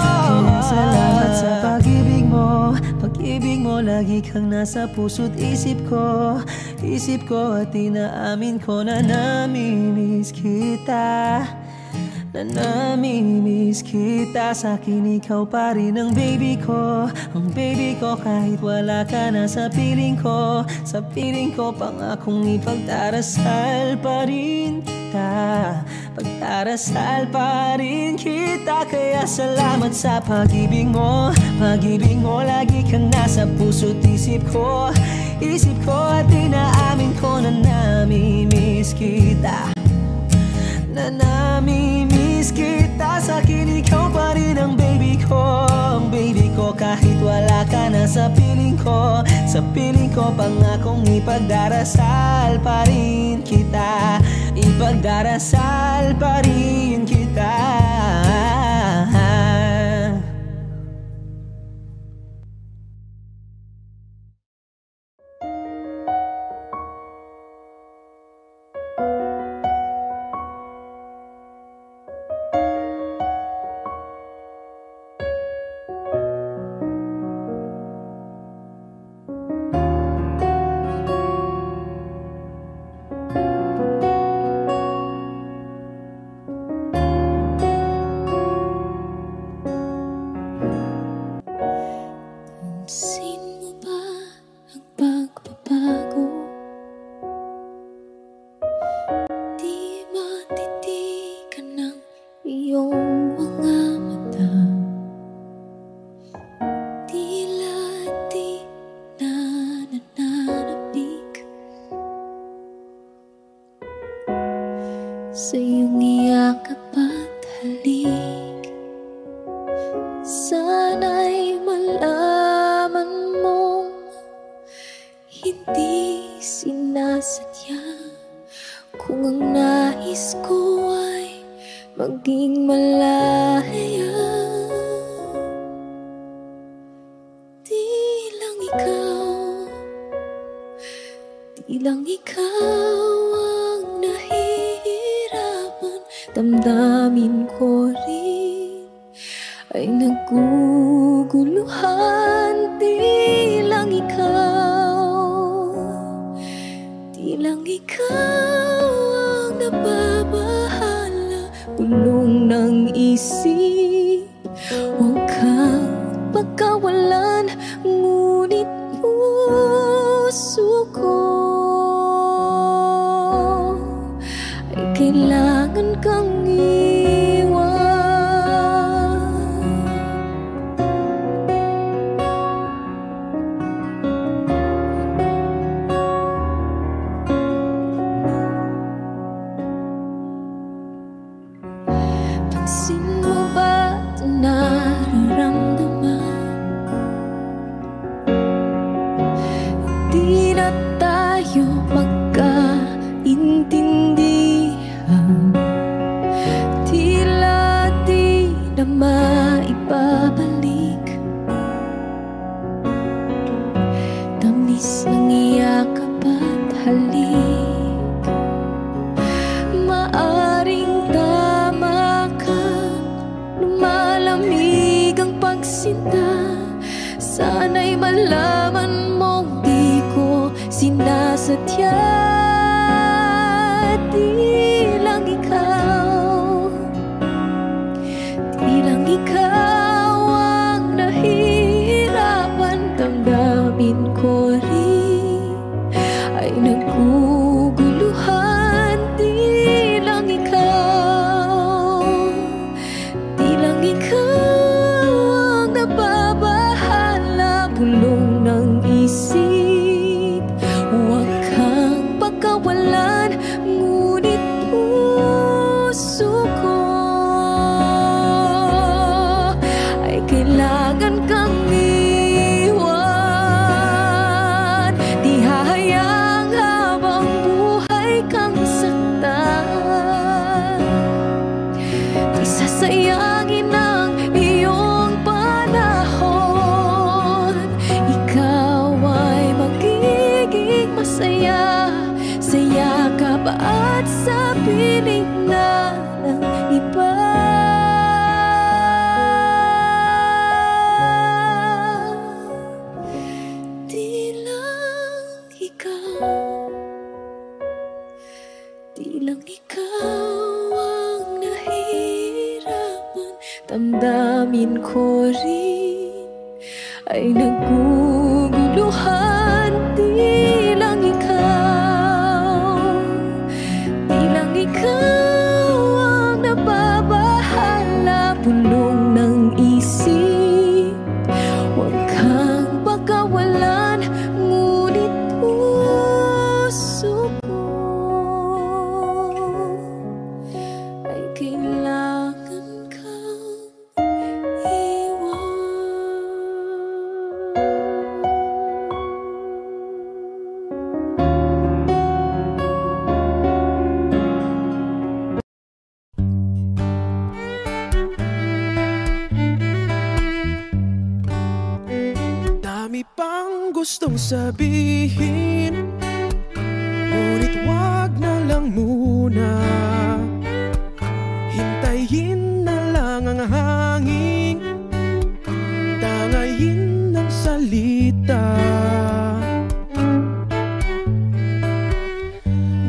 Kaya salamat sa pag-ibig mo. Pag-ibig mo, lagi kang nasa puso't isip ko. Isip ko at inaamin ko na namimiss kita. Na namimiss kita. Sa'kin ikaw pa rin ang baby ko. Ang baby ko kahit wala ka na sa piling ko. Sa piling ko pangakong ipagdarasal pa rin kita. Pagdarasal pa rin kita. Kaya salamat sa pag-ibig mo. Pag-ibig mo, lagi kang nasa puso't isip ko. Isip ko at inaamin ko na namimiss kita. Na namimiss kita. Sa'kin ikaw pa rin ang baby ko. Ang baby ko kahit wala ka na sa piling ko. Sa piling ko pangakong ipagdarasal pa rin kita. Ipagdarasal pa rin kita. Sa iyong iyakap at halik, sana'y malaman mong hindi sinasadya. Kung ang nais ko ay maging malaya, di lang ikaw ang nahihirapan. Damdamin ko rin ay naguguluhan. Di lang ikaw ang nababahala. Bulong ng isip, huwag kang malaman mong di ko sinasadya. Di lang ikaw ang nahihirapan. Damdamin ko rin ay naguguluhan. Di lang ikaw ang nababahala. Bulong ng isip, huwag kang pagkawalan. Ngunit puso ko ay kailangan kang iwan. Di hahayang habang buhay kang saktan. Di sasayangin ang iyong panahon. Ikaw ay magiging masaya sa yakap at sa piling na ng iba. Di lang ikaw ang nahihirapan. Damdamin ko rin ay naguguluhan. Di lang ikaw ang nababahala. Bulong ng isip, huwag kang pagkawalan. Ngunit puso ko ay kailangan kang iwan. Dami pang gustong sabihin, ngunit wag na lang muna. Hintayin na lang ang hangin, tangayin ng salita.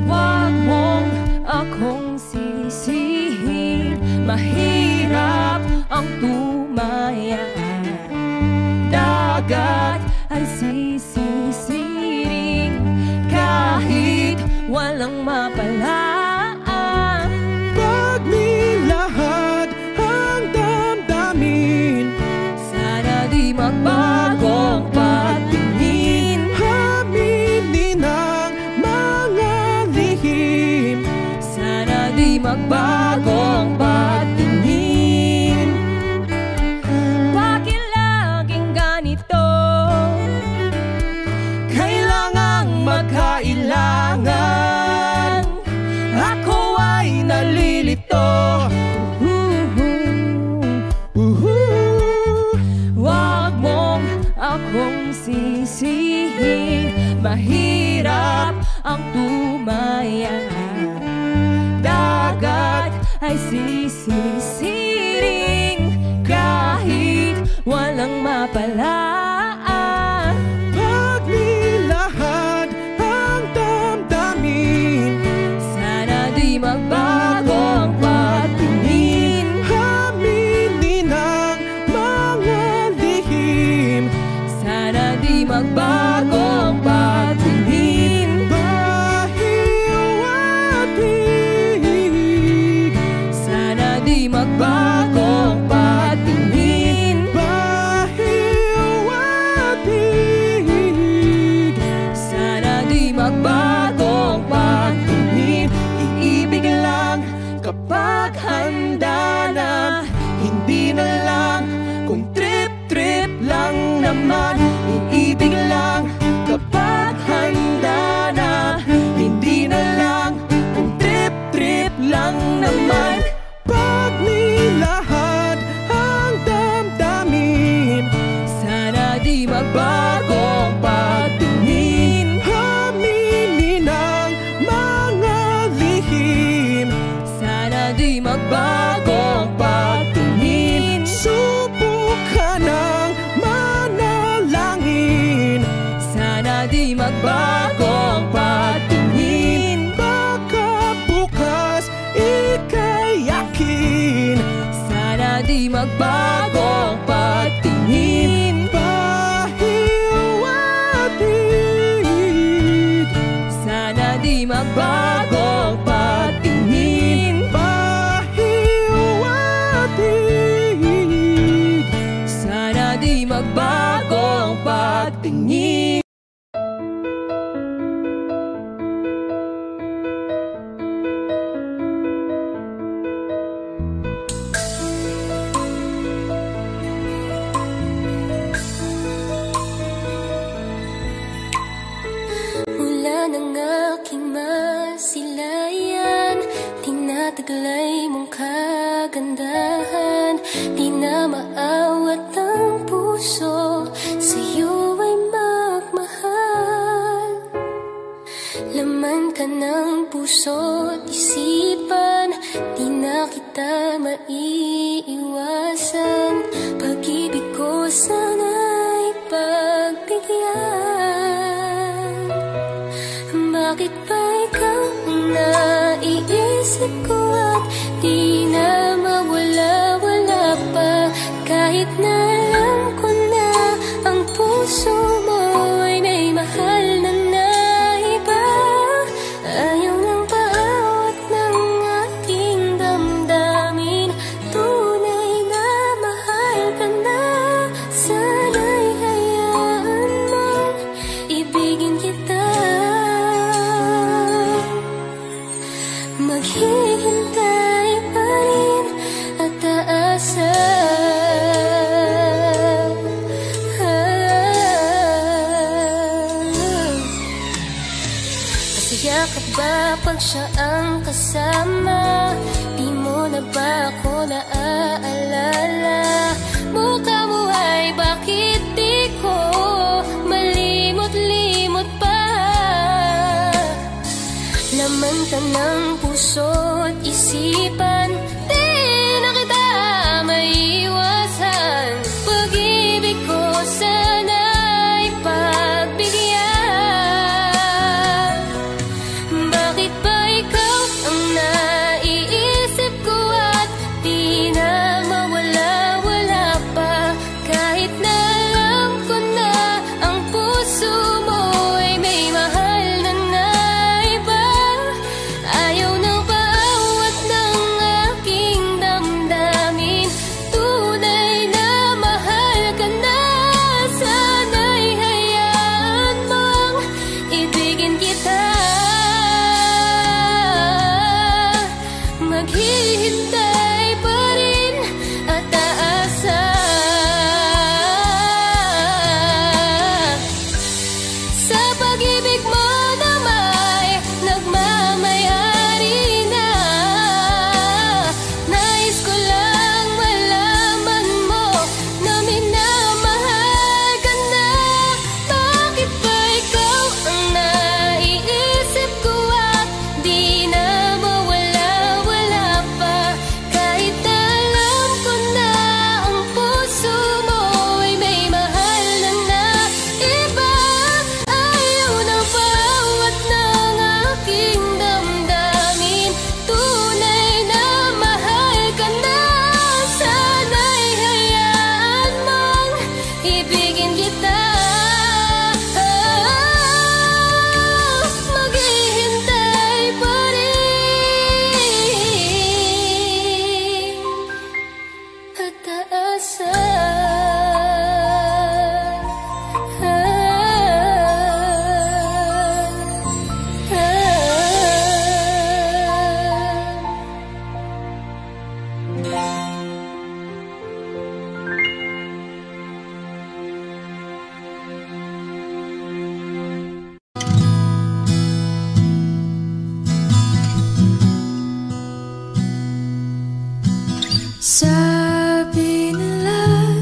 Wag mong akong sisihin, mahirap ang tumaya. Dagat ay sisisiring kahit walang mapalaan. Pag nilahad ang damdamin, sana di magbagong patingin. Aminin ang mga lihim, sana di magbagong patingin. Bakit laging ganito? kailangang magkailangan. Ako ay nalilito. Wag mong akong sisihin, mahirap ang tumaya. Dagat ay sisisiring kahit walang mapalaan. Pag nilahad ang damdamin, sana di magbagong patingin. aminin ang mga lihim, Sana di magbagong patingin. pahiwatig. Sana di magbagong patingin. Pahiwatig. Sana di magbagong patingin. Iibig lang kapag handa na, hindi na lang kung trip-trip lang naman. Iibig lang kapag handa na, hindi na lang kung trip-trip lang naman. Pag nilahad ang damdamin, Sana di magbagong patingin. aminin ang mga lihim, Sana di magbagong patingin. subukan ng manalangin. di magbago ang pagtingin. Pahiwatig, Sana di magbago ang pagtingin. pahiwatig, Sana di magbago ang pagtingin. Mula ng aking masilayan, tinataglay mong kagandahan. Di na maawat ang puso, sa'yo ay magmahal. Laman ka ng puso't isipan, di na kita maiiwasan. Pag-ibig ko sana'y pagbigyan. Bakit ba ikaw ang naiisip ko at di na mawala-wala pa? Kahit na alam ko na ang puso mo ay may mahal na iba. Ayaw nang paawat ng aking damdamin. Tunay na mahal ka na. Sana'y hayaan mong ibigin kita. Maghihintay pa rin at aasa. Masaya ka ba pag siya ang kasama? Di mo na ba ako naaalala? Mukha mo ay bakit di ko malimot-limot pa? Laman ka ng puso't isipan, di na kita maiiwasan. Pag-ibig ko sana'y pagbigyan. Bakit ba ikaw ang naiisip ko at di na mawala-wala pa? Kahit na alam ko na ang puso mo ay may mahal na iba. Ayaw nang paawat ng aking damdamin. Tunay na mahal ka na. Sana'y hayaan mong ibigin kita. Maghihintay pa rin at aasa. Sa pag-ibig mo na may nagmamayari na. Nais ko lang malaman mo na minamahal ka na. Bakit ba ikaw ang naiisip ko at di na mawala-wala pa? Kahit na alam ko na ang puso mo ay may mahal na iba. Ayaw nang paawat ng aking damdamin. Tunay na mahal ka na. Sana'y hayaan mong ibigin kita. Maghihintay pa rin at aasa. Sabi nila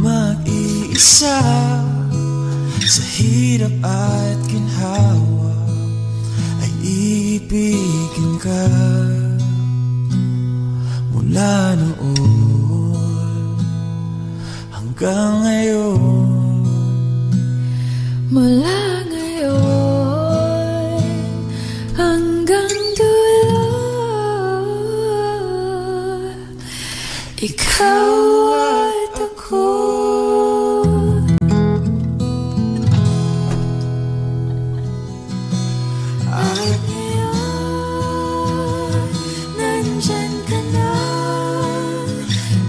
mag-iisa sa hirap at ginhawa ay iibigin ka. Mula noon hanggang ngayon, mula ngayon hanggang dulo, ikaw at ako. At ngayon, nandyan ka na,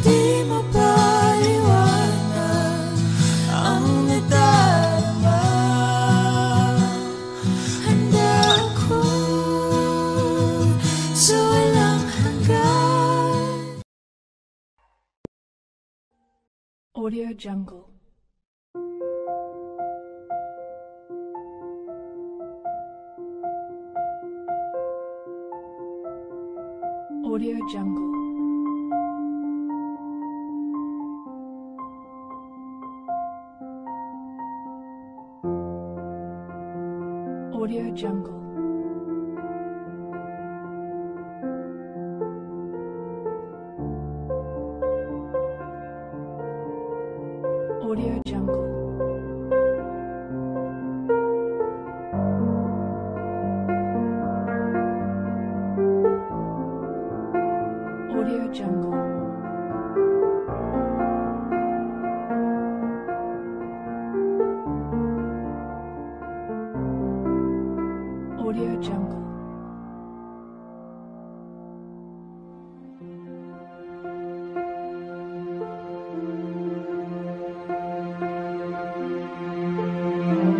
di mapaliwanag ang nadarama. Handa ako sa walang hanggan. Audio Jungle. Audio Jungle. Audio Jungle. Audio Jungle. Audio Jungle. Audio Jungle.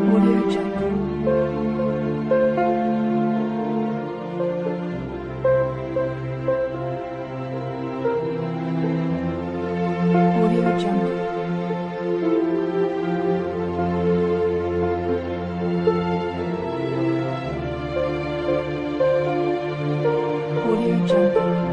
Audio Jungle. Audio Jungle. Audio Jungle. Audio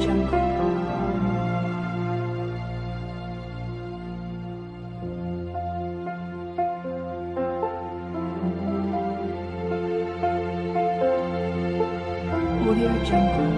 Jungle. Audio Jungle.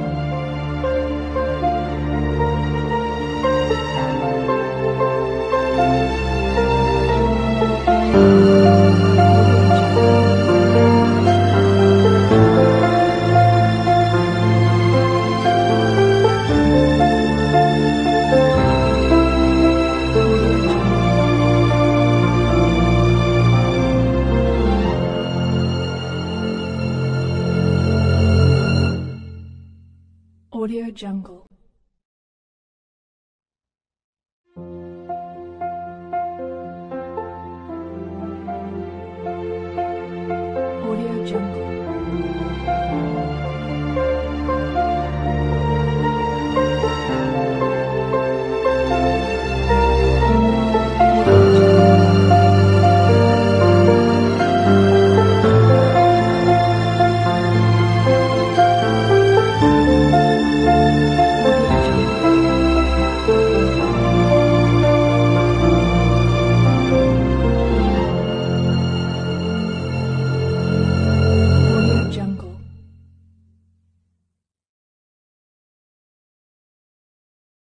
Audio Jungle.